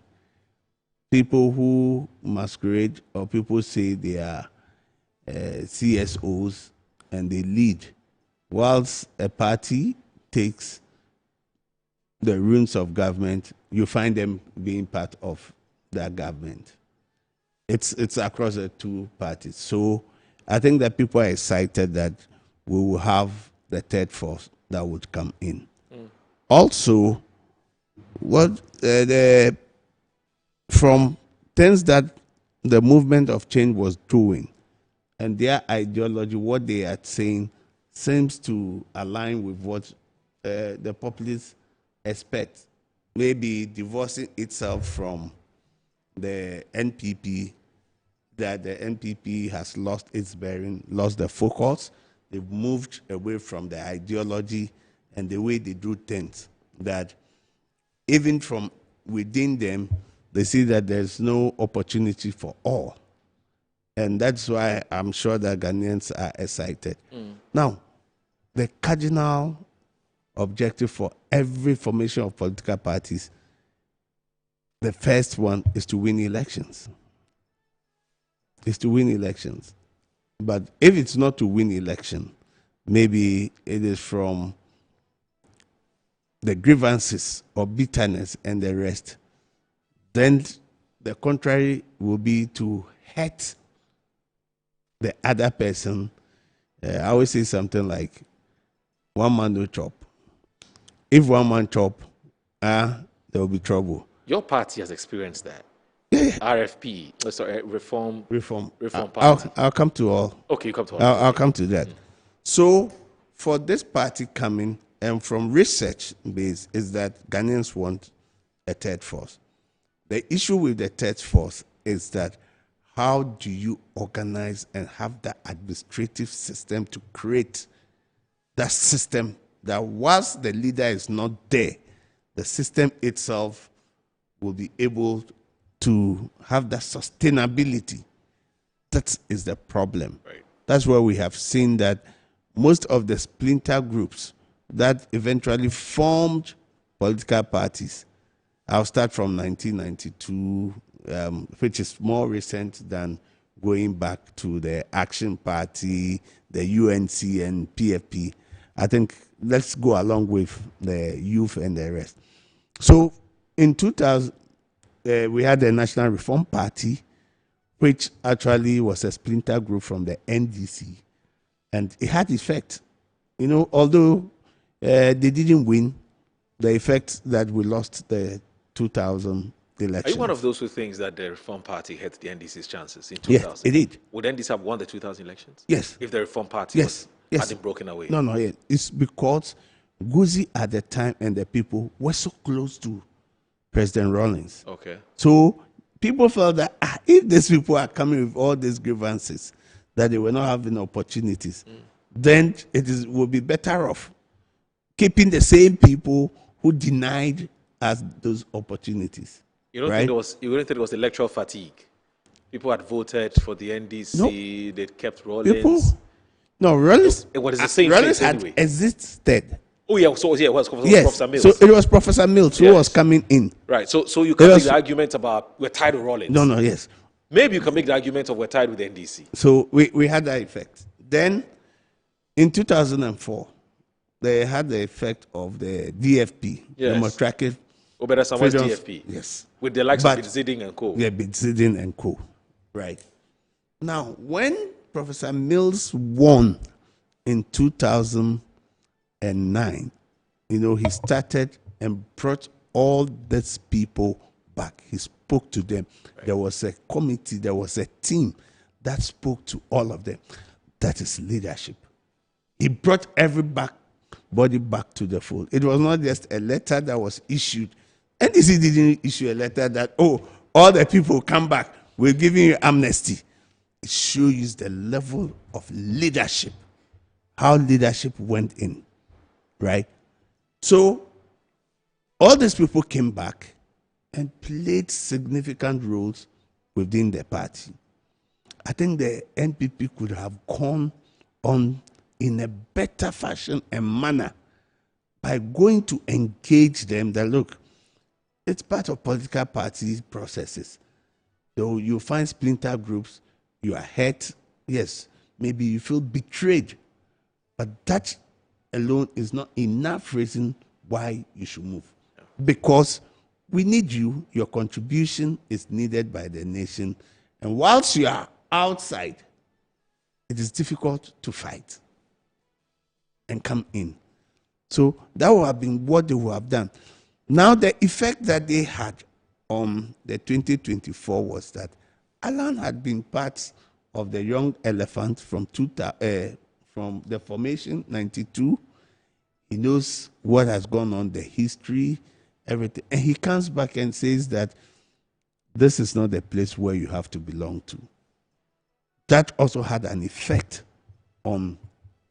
People who masquerade or people say they are CSOs and they lead, whilst a party takes the ruins of government, you find them being part of that government. It's across the two parties. So I think that people are excited that we will have the third force that would come in. Also, what from things that the movement of change was doing and their ideology, what they are saying seems to align with what the populists expect. Maybe divorcing itself from the NPP, that the NPP has lost its bearing, lost the focus. They've moved away from the ideology and the way they do things, that even from within them, they see that there's no opportunity for all. And that's why I'm sure that Ghanaians are excited. Now, the cardinal objective for every formation of political parties, the first one is to win elections. Is to win elections. But if it's not to win election, maybe it is from the grievances or bitterness and the rest, then the contrary will be to hurt the other person. I always say something like, one man no chop. If one man chop, there will be trouble. Your party has experienced that. Yeah. RFP, sorry, Reform Party. I'll come to all. Okay, you come to all. I'll come to that. So for this party coming, and from research base, is that Ghanaians want a third force. The issue with the third force is that how do you organize and have the administrative system to create that system that whilst the leader is not there, the system itself will be able to have that sustainability. That is the problem. Right. That's where we have seen that most of the splinter groups that eventually formed political parties, I'll start from 1992, which is more recent than going back to the Action Party, the UNC and PFP. I think let's go along with the youth and the rest. So in 2000, we had the National Reform Party, which actually was a splinter group from the NDC. And it had effect. You know, although they didn't win, the effect that we lost the 2000 election. Are you one of those who thinks that the Reform Party hit the NDC's chances in 2000? Yes, it did. Would NDC have won the 2000 elections? Yes. If the Reform Party hadn't broken away? No, yeah. It's because Guzi at the time and the people were so close to President Rawlings. Okay. So people felt that if these people are coming with all these grievances, that they were not having opportunities, then will be better off keeping the same people who denied us those opportunities. You don't think you wouldn't think it was electoral fatigue? People had voted for the NDC, they kept Rawlings. Rawlings. It was the same Rawlings place anyway. had existed. Oh yeah, so yeah, it was Yes. Professor Mills. So it was Professor Mills who was coming in. Right. So you can make the argument about we're tied with Rawlings. Yes. Maybe you can make the argument of we're tied with the NDC. So we had that effect. Then in 2004, they had the effect of the DFP, Democratic Obeda Samuel's Freedom- DFP. Yes. With the likes of Bidziding and co. Yeah, Bidziding and co. Right. Now, when Professor Mills won in 2009, he started and brought all these people back. He spoke to them. Right. There was a committee, there was a team that spoke to all of them. That is leadership. He brought everybody back to the fold. It was not just a letter that was issued. NDC didn't issue a letter that, all the people come back, we're giving you amnesty. It shows the level of leadership, how leadership went in, right? So all these people came back and played significant roles within the party. I think the NPP could have gone on in a better fashion and manner by going to engage them that, look, it's part of political party processes. So you find splinter groups, you are hurt, yes, maybe you feel betrayed, but that alone is not enough reason why you should move. Because we need you, your contribution is needed by the nation, and whilst you are outside, it is difficult to fight and come in. So that would have been what they would have done. Now, the effect that they had on the 2024 was that Alan had been part of the Young Elephant from the formation, 92. He knows what has gone on, the history, everything. And he comes back and says that this is not the place where you have to belong to. That also had an effect on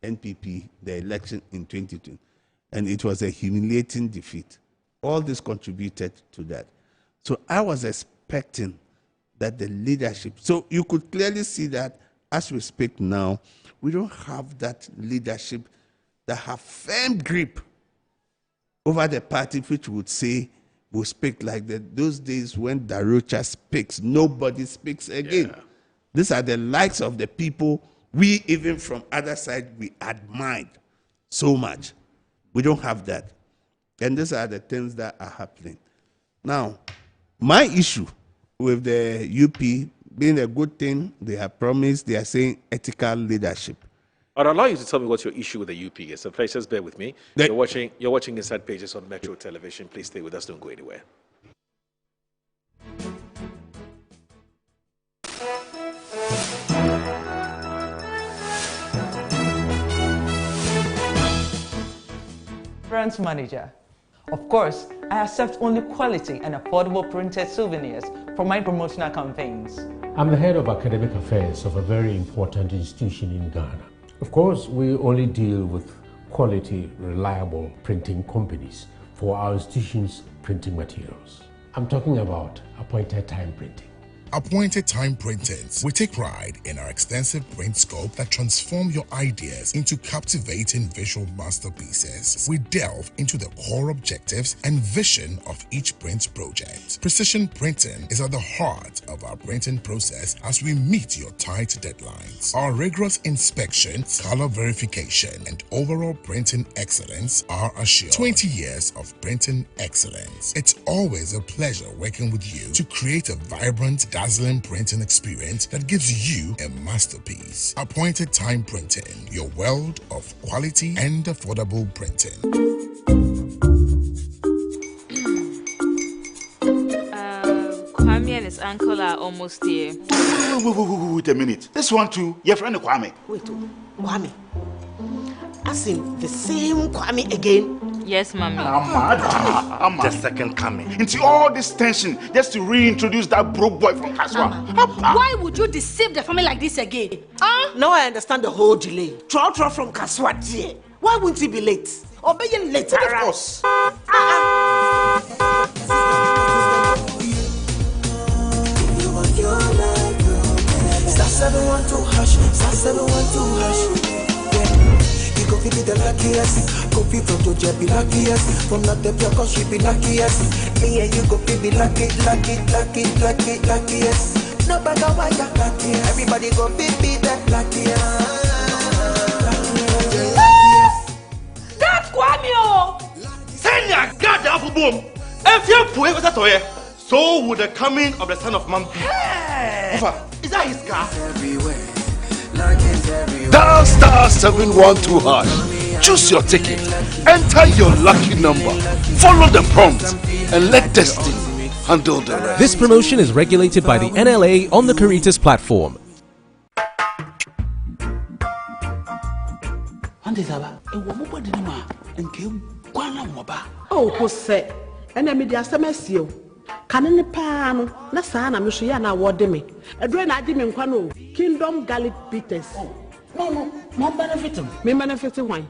NPP, the election in 2020. And it was a humiliating defeat. All this contributed to that. So I was expecting that the leadership, so you could clearly see that as we speak now, we don't have that leadership that have firm grip over the party, which would say, will speak like those days when Darocha speaks, nobody speaks again. Yeah. These are the likes of the people we, even from other side, we admired so much. We don't have that. And these are the things that are happening. Now, my issue with the UP being a good thing, they have promised, they are saying ethical leadership. I'd allow you to tell me what your issue with the UP is. So please just bear with me. You're watching Inside Pages on Metro Television. Please stay with us. Don't go anywhere. Branch manager. Of course, I accept only quality and affordable printed souvenirs for my promotional campaigns. I'm the head of academic affairs of a very important institution in Ghana. Of course, we only deal with quality, reliable printing companies for our institution's printing materials. I'm talking about appointed time printing. Appointed Time Printings. We take pride in our extensive print scope that transform your ideas into captivating visual masterpieces. We delve into the core objectives and vision of each print project. Precision printing is at the heart of our printing process as we meet your tight deadlines. Our rigorous inspections, color verification, and overall printing excellence are assured. 20 years of printing excellence. It's always a pleasure working with you to create a vibrant, dazzling printing experience that gives you a masterpiece. Appointed Time Printing, your world of quality and affordable printing. Kwame and his uncle are almost here. Wait a minute. This one too, your friend Kwame. Wait, Kwame. As in the same Kwame again? Yes, Mommy. I'm the second coming. Into all this tension just to reintroduce that broke boy from Kaswa. Why would you deceive the family like this again? Now I understand the whole delay. Troll from Kaswa dear. Why wouldn't he be late? Obey you later. Of course. Star 712 hash, star 712 hash. You go be the luckiest. Copy from Georgia be luckiest. From not the cause she be luckiest. Me and you go be luckiest. No matter what you're luckiest. Everybody go be the luckiest. That's Kwame! Senya God the apple boom. If you put it toye, so would the coming of the son of man be. Is that his car? Dial star 712 hash. Choose your ticket. Enter your lucky number. Follow the prompts and let destiny handle the rest. This promotion is regulated by the NLA on the Caritas platform. Oh, Jose, and I'm the SMS. Cannon pan, Nasana, Michiana, what me. A drain I didn't quano. Kingdom Garlic Bitters. No, benefit him. Me benefit wine.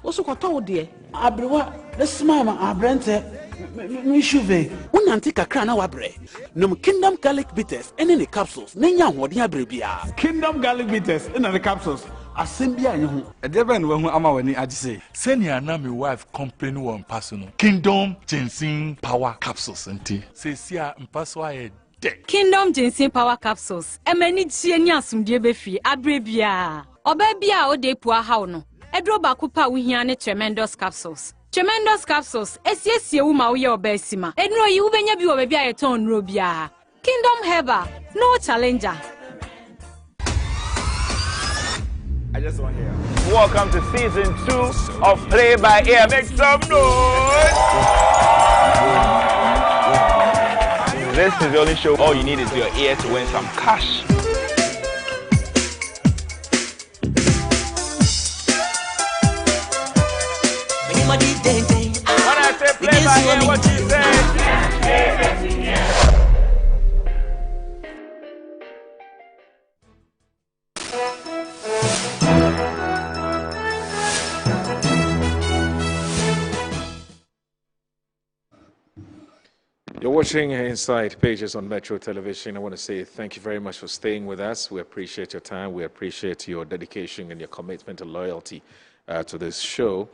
Also, what told dear? Abrewa, the smile, I brent me shuve. One antique crana wabre. No Kingdom Garlic Bitters, and any capsules. Nanya, what ya bribia. Kingdom Garlic Bitters, and the capsules. Asembia nhu edeben we hu ama wani agise senior na my wife complain one personal Kingdom Ginseng Power Capsules nti sesia mpaso aye de Kingdom Ginseng Power Capsules emani tie ni asumdie befi abrebia oba bia o de pu ahaw no edro ba kupa wo hia ne Tremendous Capsules esiesie wo ma wo ye oba sima enro yi wo benya bi wo ba bia ye ton nro bia Kingdom Herbal no challenger. I just want to hear. Welcome to season 2 of Play by Ear. Make some noise! This is the only show. All you need is your ear to win some cash. When I say Play by Ear, what you say? You're watching Inside Pages on Metro Television. I want to say thank you very much for staying with us. We appreciate your time. We appreciate your dedication and your commitment and loyalty to this show.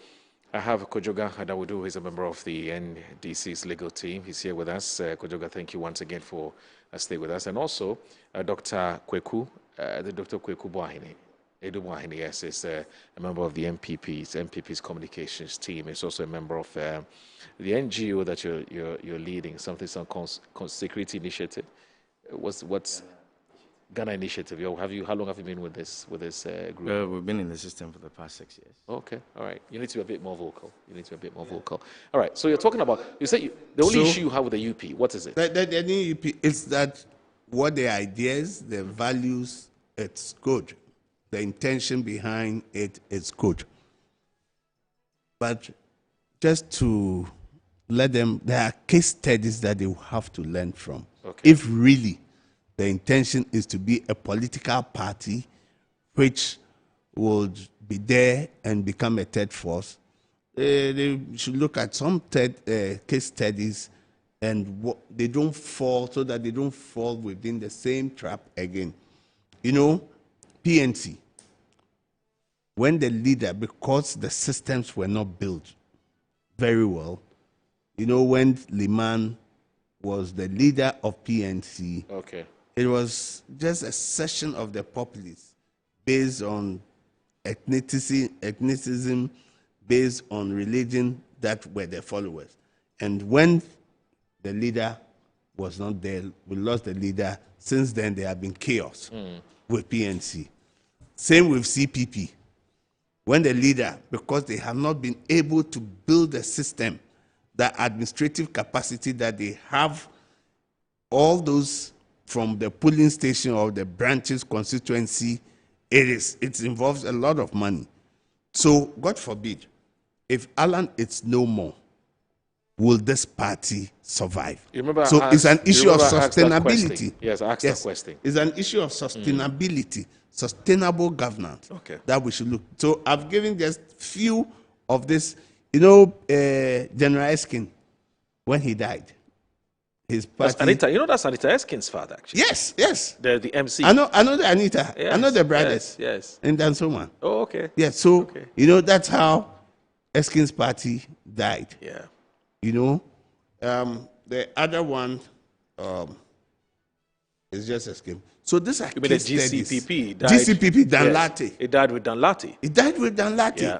I have Kojoga Adawudu, who is a member of the NDC's legal team. He's here with us. Kojoga, thank you once again for staying with us. And also Dr. Kweku, the Dr. Kweku Boahene. Edu Boahene, yes, is a member of the MPP's communications team. He's also a member of the NGO that you're leading, something called Security Initiative. What's Ghana Initiative? How long have you been with this group? We've been in the system for the past 6 years. Okay, all right. You need to be a bit more vocal. All right. So you're talking about. You say the only issue you have with the UP. What is it? The new UP is that what the ideas, the values, it's good. The intention behind it is good. But just to let them, there are case studies that they will have to learn from. Okay. If really the intention is to be a political party which would be there and become a third force, they should look at some case studies and they don't fall, so that they don't fall within the same trap again. You know, PNC, when the leader, because the systems were not built very well, you know, when Liman was the leader of PNC, it was just a session of the populists based on ethnicism, based on religion, that were their followers. And when the leader was not there, we lost the leader. Since then, there have been chaos with PNC. Same with CPP. When the leader, because they have not been able to build a system, the administrative capacity that they have, all those from the polling station or the branches constituency, it involves a lot of money. So, God forbid, if Alan is no more, will this party survive? So it's an issue of sustainability. Yes, I asked that question. It's an issue of sustainability, sustainable governance that we should look. So I've given just few of this. You know, General Eskin, when he died, his party. That's Anita. You know that's Anita Eskin's father, actually. Yes, yes. The MC. I know the Anita. Yes, I know the brothers. Yes. And then so on. Oh, okay. Yeah, so, you know, that's how Eskin's party died. Yeah. You know, the other one is just Eskin. So these are You mean the case studies. GCPP died? GCPP, Danlati. Yes, it died with Danlati. It died with Danlati. Yeah.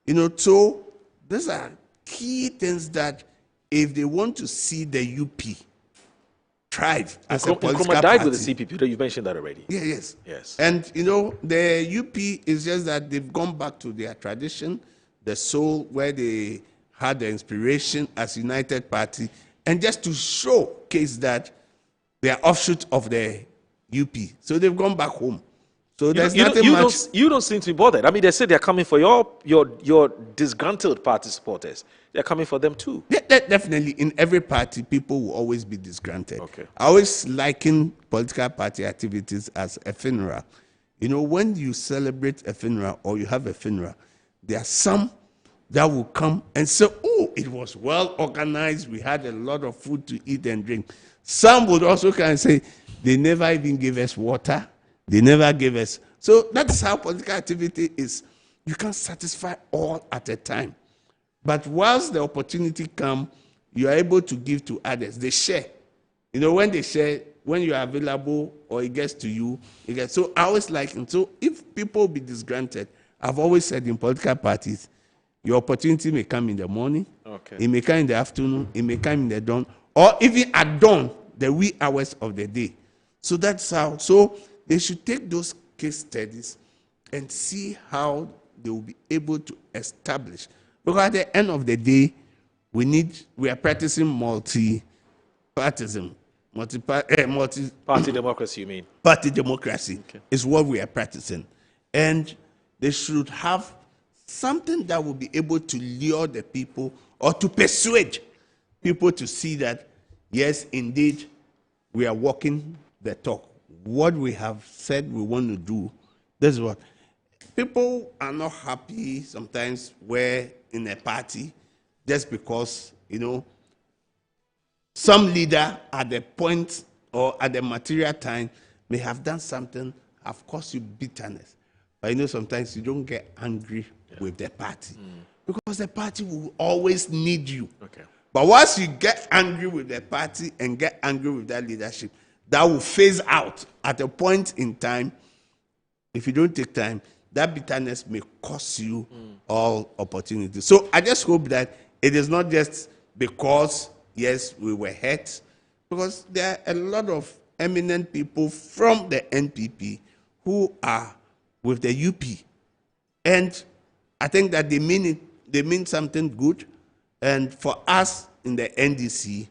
You know, so these are key things that if they want to see the UP thrive as a political Nkrumah died party, with the CPP. You mentioned that already. Yeah, yes. Yes. And, you know, the UP is just that they've gone back to their tradition, the soul where they had the inspiration as United Party, and just to showcase that they are offshoot of the UP. So they've gone back home. So there's nothing much. You don't seem to be bothered. I mean, they say they're coming for your disgruntled party supporters. They're coming for them too. Yeah, definitely. In every party, people will always be disgruntled. Okay. I always liken political party activities as a funeral. You know, when you celebrate a funeral or you have a funeral, there are some that will come and say, oh, it was well organized. We had a lot of food to eat and drink. Some would also come and say, they never even gave us water. They never gave us. So that's how political activity is. You can't satisfy all at a time. But whilst the opportunity comes, you are able to give to others. They share. You know, when they share, when you are available or it gets to you, it gets. So I always like it. So if people be disgruntled, I've always said in political parties, your opportunity may come in the morning, it may come in the afternoon, it may come in the dawn, or even at dawn, the wee hours of the day. So that's how. So they should take those case studies and see how they will be able to establish. Because at the end of the day, we are practicing multi-partism. Party democracy, you mean? Party democracy is what we are practicing. And they should have something that will be able to lure the people or to persuade people to see that, yes, indeed, we are walking the talk. What we have said we want to do, this is what. People are not happy sometimes where in a party just because, you know, some leader at the point or at the material time may have done something, have caused you bitterness. But you know, sometimes you don't get angry with the party because the party will always need you. But once you get angry with the party and get angry with that leadership, that will phase out at a point in time. If you don't take time, that bitterness may cost you all opportunities. So I just hope that it is not just because, yes, we were hurt, because there are a lot of eminent people from the NPP who are with the UP. And I think that they mean something good. And for us in the NDC,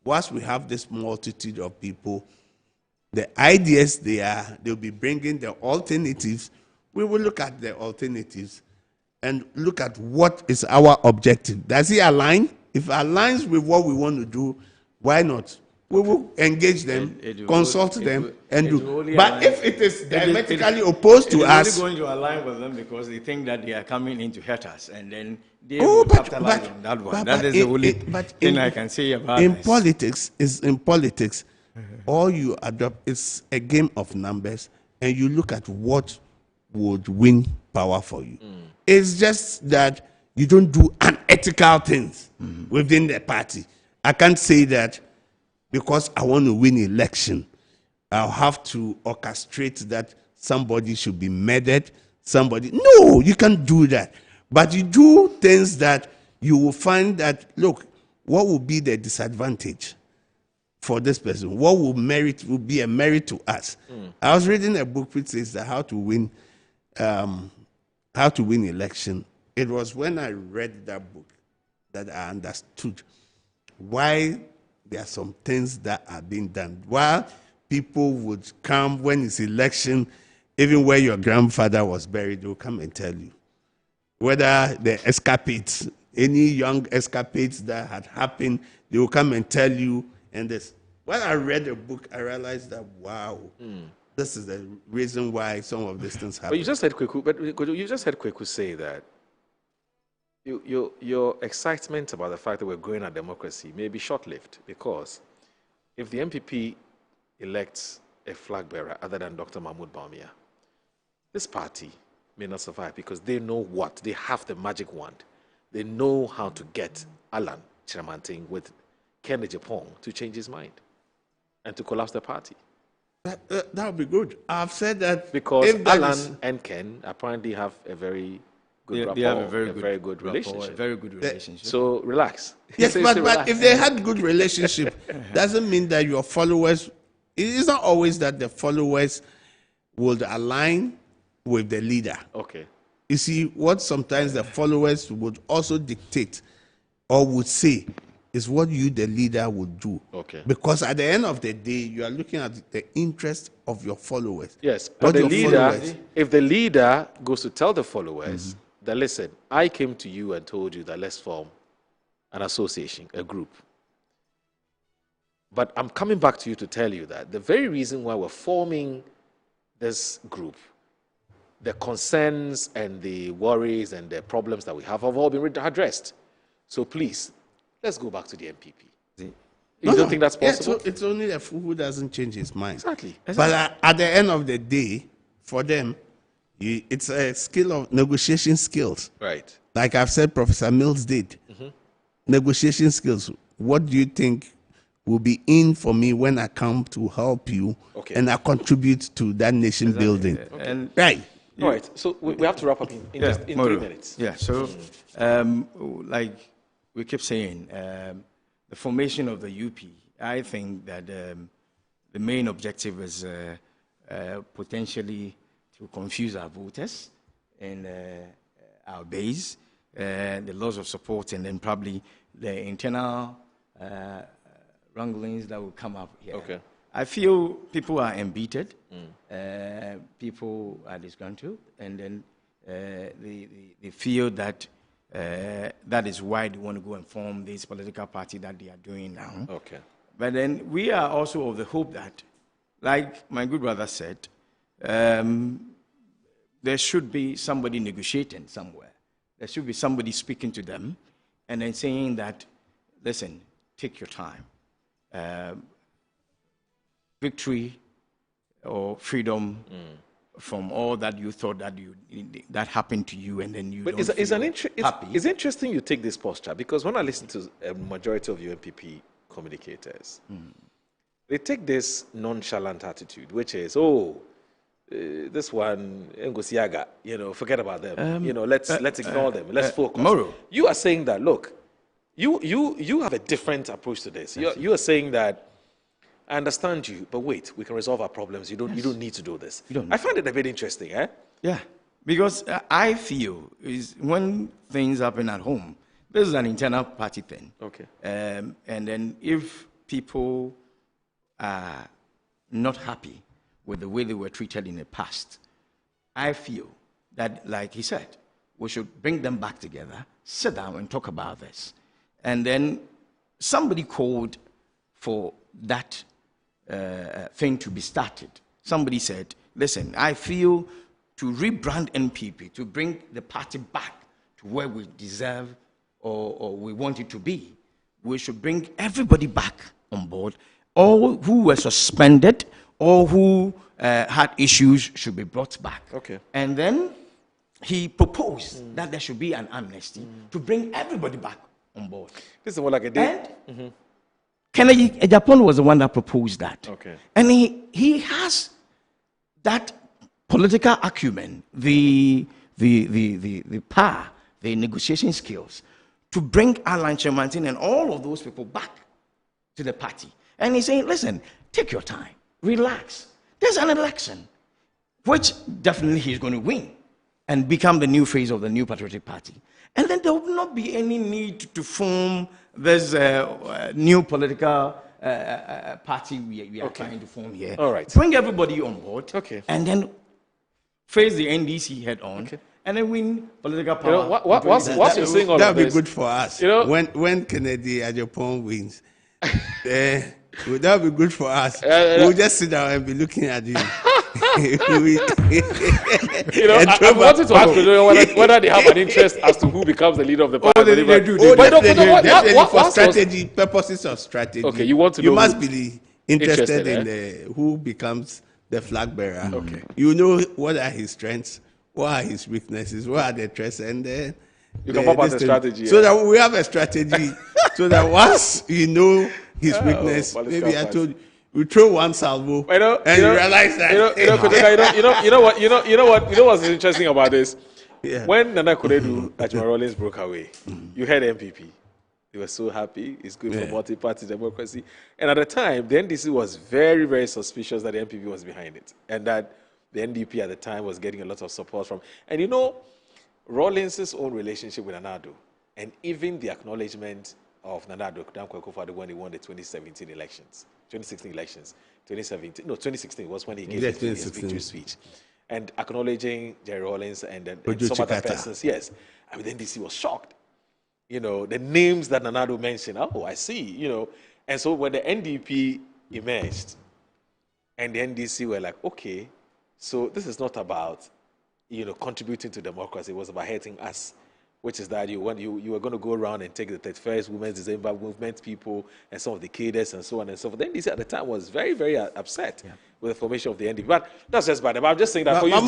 once we have this multitude of people, the ideas they'll be bringing the alternatives. We will look at the alternatives and look at what is our objective. Does it align? If it aligns with what we want to do, why not? we will engage them, consult them, and do. But if it is diametrically opposed to us, it's only going to align with them because they think that they are coming in to hurt us, and then they will capitalize on that one. That is the only thing I can say about in this. politics, all you adopt is a game of numbers, and you look at what would win power for you. It's just that you don't do unethical things within the party. I can't say that because I want to win election, I'll have to orchestrate that somebody should be murdered. No, you can't do that. But you do things that you will find that, look, what will be the disadvantage for this person? What will be a merit to us? I was reading a book which says that how to win election. It was when I read that book that I understood why there are some things that are being done. While people would come when it's election, even where your grandfather was buried, they'll come and tell you. Whether the escapades, any young escapades that had happened, they will come and tell you. And this. When I read the book, I realized that, wow, this is the reason why some of these things happen. But you just heard Kweku say that your excitement about the fact that we're growing a democracy may be short-lived, because if the MPP elects a flag bearer other than Dr. Mahmoud Bawumia, this party may not survive because they know what? They have the magic wand. They know how to get Alan Chiramanting with Ken Ejapong to change his mind and to collapse the party. That would be good. I've said that because Alan and Ken apparently have a very good rapport, they have a very good relationship. A very good relationship. So relax. Yes, but if they had good relationship, doesn't mean that your followers. It is not always that the followers would align with the leader. Okay. You see, what sometimes the followers would also dictate or would say is what you, the leader, would do. Okay. Because at the end of the day, you are looking at the interest of your followers. Yes, but the leader, if the leader goes to tell the followers that, listen, I came to you and told you that let's form an association, a group. But I'm coming back to you to tell you that the very reason why we're forming this group, the concerns and the worries and the problems that we have all been addressed. So please, let's go back to the MPP. You don't think that's possible? Yeah, it's only a fool who doesn't change his mind. Exactly. But at the end of the day, for them, it's a skill of negotiation skills. Right. Like I've said, Professor Mills did. Negotiation skills. What do you think will be in for me when I come to help you and I contribute to that nation building? Okay. And right. All right. So we have to wrap up in 3 minutes. Yeah. So, like we keep saying, the formation of the UP, I think that the main objective is potentially to confuse our voters and our base, the loss of support, and then probably the internal wranglings that will come up here. Okay. I feel people are embittered, people are disgruntled, and then they feel that that is why they want to go and form this political party that they are doing now. Okay. But then we are also of the hope that, like my good brother said, there should be somebody negotiating somewhere. There should be somebody speaking to them and then saying that, listen, take your time. Victory or freedom from all that you thought that happened to you, and then you but don't feel happy. It's interesting you take this posture, because when I listen to a majority of UNPP communicators, they take this nonchalant attitude, which is, this one, Ngosiaga, forget about them. Let's ignore them. Let's focus. Moro. You are saying that, look, you have a different approach to this. You are saying that, I understand you, but wait, we can resolve our problems. You don't need to do this. I find it a bit interesting, eh? Yeah, because I feel is when things happen at home, this is an internal party thing. Okay. And then if people are not happy with the way they were treated in the past, I feel that, like he said, we should bring them back together, sit down and talk about this. And then somebody called for that thing to be started. Somebody said, listen, I feel to rebrand NPP, to bring the party back to where we deserve or we want it to be, we should bring everybody back on board. All who were suspended, all who had issues should be brought back. Okay. And then he proposed that there should be an amnesty to bring everybody back on board. This is more like a day. Kennedy Ejapon was the one that proposed that. Okay. And he has that political acumen, the power, the negotiation skills to bring Alan Chemantin and all of those people back to the party. And he's saying, listen, take your time, relax. There's an election, which definitely he's going to win and become the new face of the New Patriotic Party. And then there will not be any need to form this new political party we are trying to form here. All right. Bring everybody on board. Okay. And then face the NDC head on. Okay. And then win political power. You know, what's you're saying all that of would be this? good for us. You know, when Kennedy Ejapon wins, that would be good for us. We'll just sit down and be looking at you. You know, I wanted to ask whether they have an interest as to who becomes the leader of the party. They do. For strategy, purposes of strategy. Okay, you want to know. You must be interested in who becomes the flag bearer. Okay. You know what are his strengths, what are his weaknesses, what are the threats, and then you can pop out the strategy. So that we have a strategy, so that once you know his weakness, maybe I told you. We throw one salvo and you realize that. You know what's interesting about this? Yeah. When Nana Kuredu Ajma Rawlings broke away, you had MPP. They were so happy. It's good for multi-party democracy. And at the time, the NDC was very, very suspicious that the MPP was behind it, and that the NDP at the time was getting a lot of support from. And you know, Rawlings' own relationship with Nana Addo, and even the acknowledgement of Nana Addo Akufo-Addo when he won the 2016 elections. 2016 was when he gave his victory speech. And acknowledging Jerry Rawlings and some other persons. Yes. I mean, the NDC was shocked. You know, the names that Nana Addo mentioned, oh, I see, you know. And so when the NDP emerged, and the NDC were like, okay, so this is not about, you know, contributing to democracy. It was about hurting us. Which is that you were going to go around and take the 31st Women's December movement people and some of the cadres and so on and so forth. The NDC at the time was very, very upset with the formation of the NDP. But that's just bad. But I'm just saying that for you, the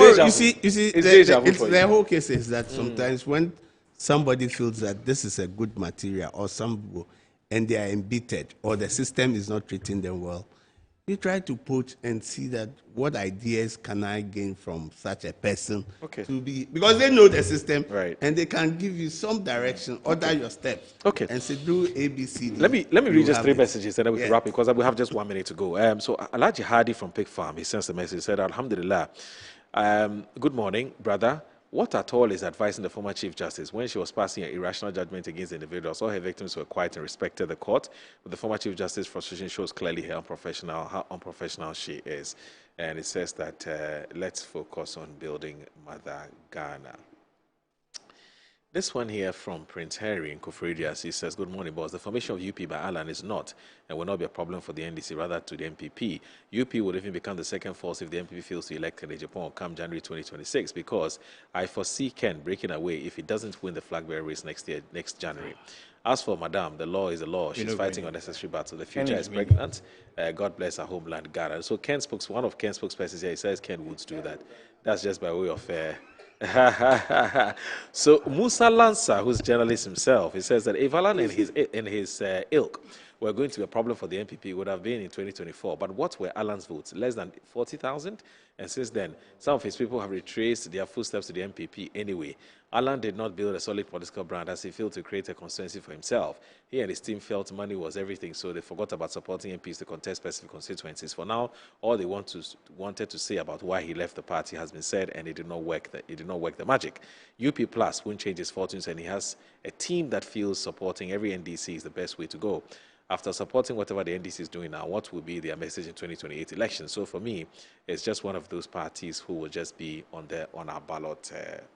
whole case is that sometimes when somebody feels that this is a good material or some and they are embittered or the system is not treating them well, you try to put and see that what ideas can I gain from such a person to be, because they know the system and they can give you some direction, order your steps, and say do A, B, C, D. Let me read just 3 messages and then we can wrap it because we have just 1 minute to go. So Alhaji Hadi from Pig Farm, he sends a message. He said, Alhamdulillah, good morning, brother. What at all is advising the former Chief Justice when she was passing an irrational judgment against the individuals? All her victims were quiet and respected the court, but the former Chief Justice's frustration shows clearly how unprofessional she is. And it says that let's focus on building Mother Ghana. This one here from Prince Harry in Kofridias, he says, good morning, boss. The formation of UP by Alan is not and will not be a problem for the NDC, rather to the MPP. UP would even become the second force if the MPP fails to elect Kennedy Ejapon come January 2026, because I foresee Ken breaking away if he doesn't win the flag bearer race next January. As for Madame, the law is the law. She's fighting unnecessary battles. The future is pregnant. God bless her homeland, Ghana. So one of Ken's spokespersons here, he says Ken Woods do that. That's just by way of So Musa Lanza, who's a journalist himself, he says that if Alan and his ilk were going to be a problem for the MPP, it would have been in 2024. But what were Alan's votes? Less than 40,000? And since then, some of his people have retraced their footsteps to the MPP anyway. Alan did not build a solid political brand as he failed to create a constituency for himself. He and his team felt money was everything, so they forgot about supporting MPs to contest specific constituencies. For now, all they wanted to say about why he left the party has been said, and it did not work the magic. UP Plus won't change his fortunes, and he has a team that feels supporting every NDC is the best way to go. After supporting whatever the NDC is doing now, what will be their message in 2028 elections? So for me, it's just one of those parties who will just be on our ballot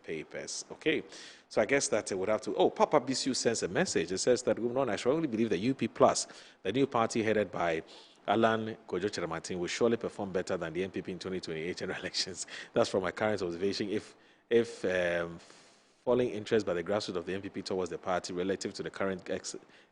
papers. Okay, so I guess that would have to. Oh, Papa Bisu sends a message. It says that I strongly believe that UP Plus, the new party headed by Alan Kojo Cheramatin will surely perform better than the NPP in 2028 general elections. That's from my current observation. If falling interest by the grassroots of the NPP towards the party relative to the current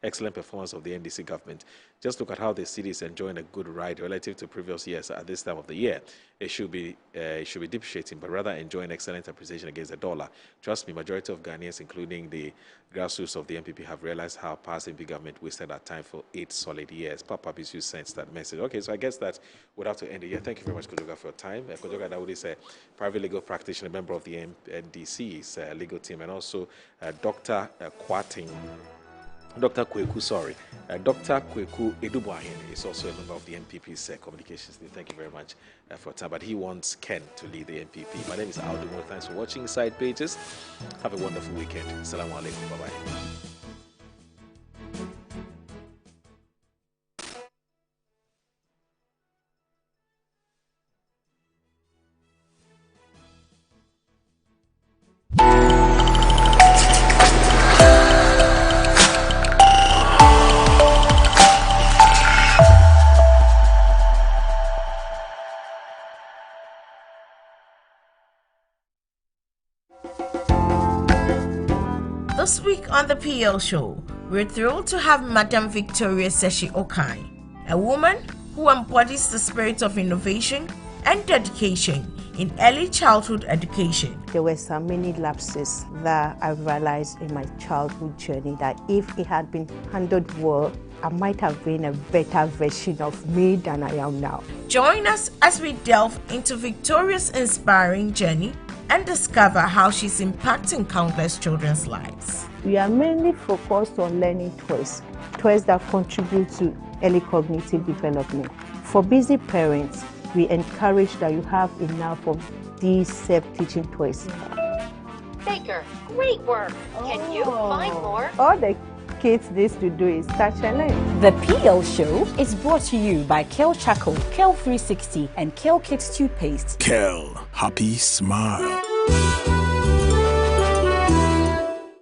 excellent performance of the NDC government. Just look at how the city is enjoying a good ride relative to previous years at this time of the year. It should be depreciating, but rather enjoying excellent appreciation against the dollar. Trust me, majority of Ghanaians, including the grassroots of the NPP, have realized how past NPP government wasted our time for 8 solid years. Papa Bisu sends that message. Okay, so I guess that would have to end it here. Thank you very much, Kojoga, for your time. Kojoga Dawood is a private legal practitioner, member of the NDC's legal team, and also Dr. Kweku Edubuahin is also a member of the NPP's communications team. Thank you very much for your time. But he wants Ken to lead the NPP. My name is Aldo Moore. Thanks for watching Side Pages. Have a wonderful weekend. Assalamu alaikum. Bye-bye. This week on the PL Show, we're thrilled to have Madam Victoria Seshi Okai, a woman who embodies the spirit of innovation and dedication in early childhood education. There were so many lapses that I realized in my childhood journey that if it had been handled well, I might have been a better version of me than I am now. Join us as we delve into Victoria's inspiring journey and discover how she's impacting countless children's lives. We are mainly focused on learning toys that contribute to early cognitive development. For busy parents, we encourage that you have enough of these self-teaching toys. Baker, great work. Can you find more? All the kids need to do is touch and learn. The PL Show is brought to you by Kel Charcoal, Kel 360, and Kel Kids Toothpaste. Kel, happy smile.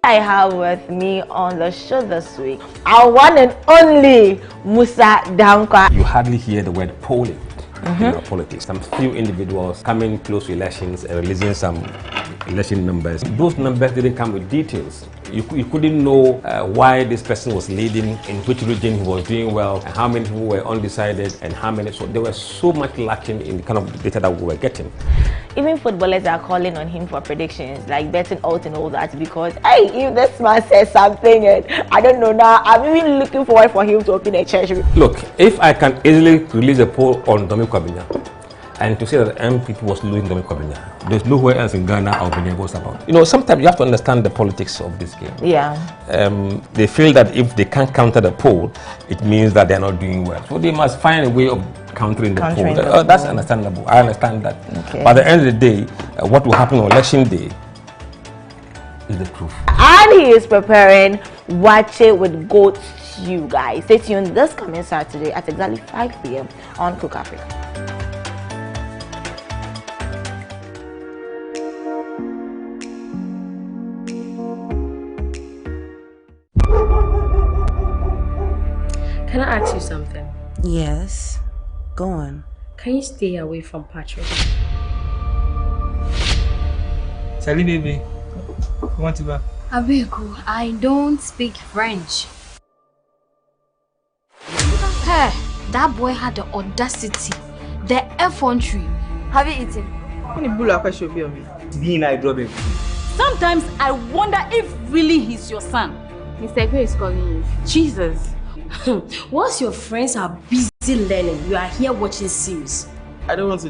I have with me on the show this week our one and only Musa Dankwa. You hardly hear the word polling in our politics. Some few individuals coming close to elections and releasing some election numbers. Those numbers didn't come with details. You couldn't know why this person was leading, in which region he was doing well, and how many people were undecided, and how many. So there was so much lacking in the kind of data that we were getting. Even footballers are calling on him for predictions, like betting out and all that, because hey, if this man says something, I don't know now, I'm even looking forward for him to open a church. Look, if I can easily release a poll on Dominic Kwabena, and to say that MPP was losing Dominic Kwabena, there's nowhere else in Ghana I'll be able about. You know, sometimes you have to understand the politics of this game. Yeah. They feel that if they can't counter the poll, it means that they're not doing well. So they must find a way of countering the poll. That's understandable. I understand that. Okay. But at the end of the day, what will happen on election day is the truth. And he is preparing Watch It with Goat Stew, guys. Stay tuned this coming Saturday at exactly 5 p.m. on Cook Africa. Can I ask you something? Yes. Go on. Can you stay away from Patrick? Salut baby. Comment tu vas? Abeko, I don't speak French. Hey, that boy had the audacity, the effrontery. Have you eaten? Sometimes I wonder if really he's your son. Mr. Gray is calling you. Jesus. Once your friends are busy learning, you are here watching series. I don't want to